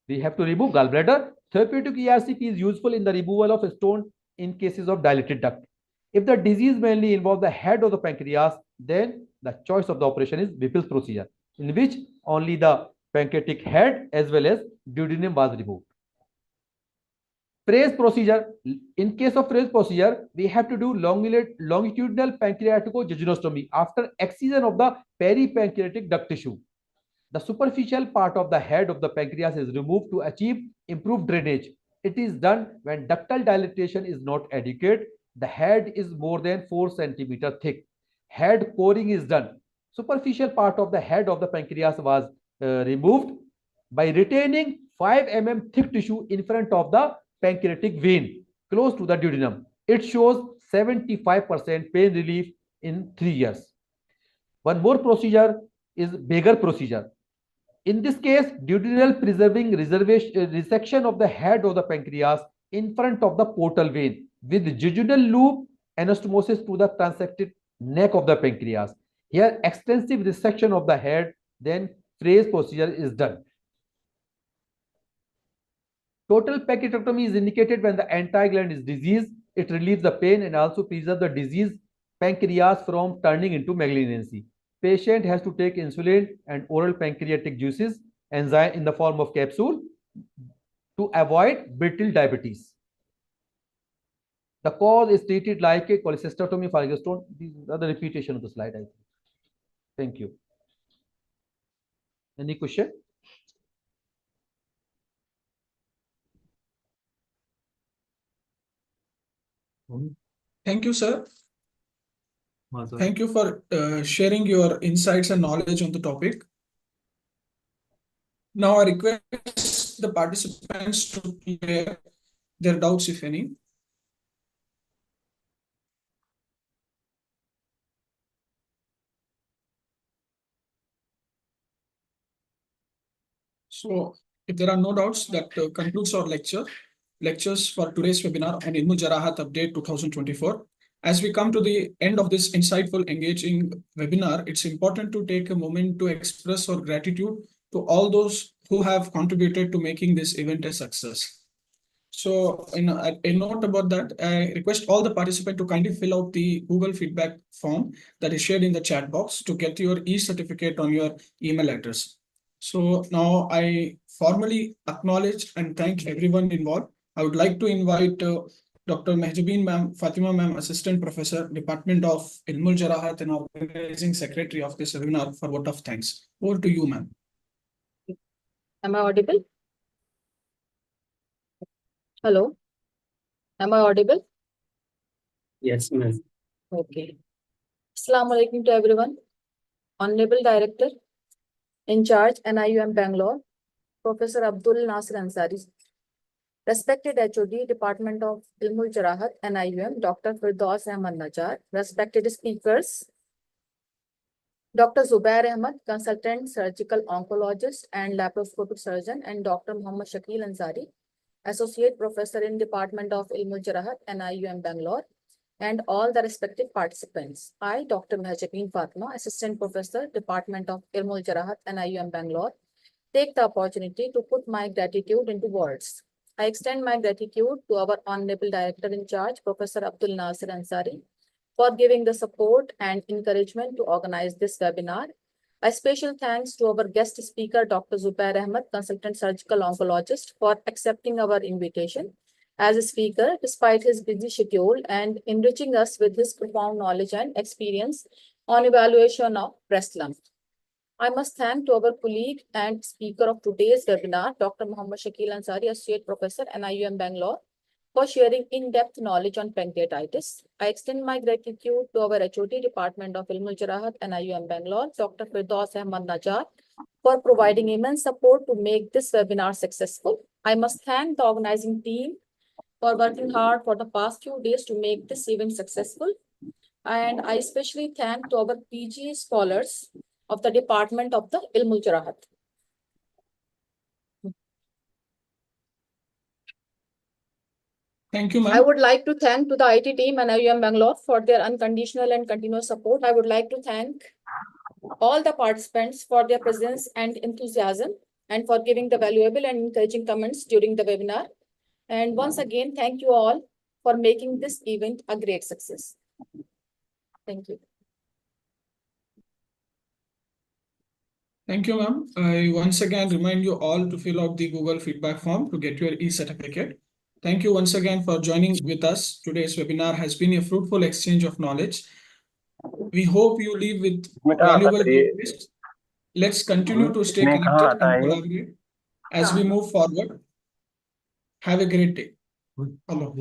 We have to remove gallbladder. Therapeutic ERCP is useful in the removal of stone in cases of dilated duct. If the disease mainly involves the head of the pancreas, then the choice of the operation is Whipple's procedure, in which only the pancreatic head as well as duodenum was removed. Fraise procedure. In case of Fraise procedure, we have to do longitudinal pancreaticojejunostomy after excision of the peripancreatic duct tissue. The superficial part of the head of the pancreas is removed to achieve improved drainage. It is done when ductal dilatation is not adequate. The head is more than 4 cm thick. Head coring is done. Superficial part of the head of the pancreas was removed by retaining 5 mm thick tissue in front of the pancreatic vein close to the duodenum. It shows 75% pain relief in 3 years. One more procedure is Baker procedure. In this case, duodenal preserving resection of the head of the pancreas in front of the portal vein with jejunal loop anastomosis to the transected neck of the pancreas. Here, extensive resection of the head, then Frey's procedure is done. Total pancreatectomy is indicated when the entire gland is diseased. It relieves the pain and also preserves the diseased pancreas from turning into malignancy. Patient has to take insulin and oral pancreatic juices, enzyme in the form of capsule, to avoid brittle diabetes. The cause is treated like a cholecystotomy for gallstone. These are the repetition of the slide, I think. Thank you. Any question? Thank you, sir. Thank you for sharing your insights and knowledge on the topic. Now I request the participants to clear their doubts, if any. So if there are no doubts, that concludes our lectures for today's webinar on Ilmul Jarahat Update 2024. As we come to the end of this insightful, engaging webinar, it's important to take a moment to express our gratitude to all those who have contributed to making this event a success. So a note about that, I request all the participants to kindly fill out the Google feedback form that is shared in the chat box to get your e-certificate on your email address. So now I formally acknowledge and thank everyone involved. I would like to invite Dr. Mehjabeen ma'am, Fatima ma'am, Assistant Professor, Department of Ilmul Jarahat and Organizing Secretary of this webinar for vote of thanks. Over to you, ma'am. Am I audible? Hello? Am I audible? Yes, ma'am. Okay. Assalamu alaikum to everyone. Honorable Director, in charge, NIUM Bangalore, Professor Abdul Nasir Ansari. Respected HOD, Department of Ilmul Jarahat, NIUM, Dr. Firdaus Ahmad Najjar. Respected speakers, Dr. Zubair Ahmad, Consultant Surgical Oncologist and Laparoscopic Surgeon, and Dr. Muhammad Shakil Ansari, Associate Professor in Department of Ilmul Jarahat, NIUM Bangalore, and all the respective participants. I, Dr. Mehjabeen Fatima, Assistant Professor, Department of Ilmul Jarahat, NIUM Bangalore, take the opportunity to put my gratitude into words. I extend my gratitude to our Honorable Director in charge, Professor Abdul Nasir Ansari, for giving the support and encouragement to organize this webinar. A special thanks to our guest speaker, Dr. Zubair Ahmad, Consultant Surgical Oncologist, for accepting our invitation as a speaker despite his busy schedule and enriching us with his profound knowledge and experience on evaluation of breast lump. I must thank to our colleague and speaker of today's webinar, Dr. Muhammad Shakil Ansari, Associate Professor, NIUM Bangalore, for sharing in-depth knowledge on pancreatitis. I extend my gratitude to our HOD, Department of Ilmul Jarahat, NIUM Bangalore, Dr. Firdaus Ahmad Najjar, for providing immense support to make this webinar successful. I must thank the organizing team for working hard for the past few days to make this event successful. And I especially thank to our PG scholars of the Department of the Ilmul Jarahat. Thank you, ma'am. I would like to thank to the IT team and IUM Bangalore for their unconditional and continuous support. I would like to thank all the participants for their presence and enthusiasm and for giving the valuable and encouraging comments during the webinar. And once again, thank you all for making this event a great success. Thank you. Thank you, ma'am. I once again remind you all to fill out the Google feedback form to get your e-certificate. Thank you once again for joining with us. Today's webinar has been a fruitful exchange of knowledge. We hope you leave with valuable takeaways. Let's continue to stay connected and collaborate as we move forward. Have a great day. Hello.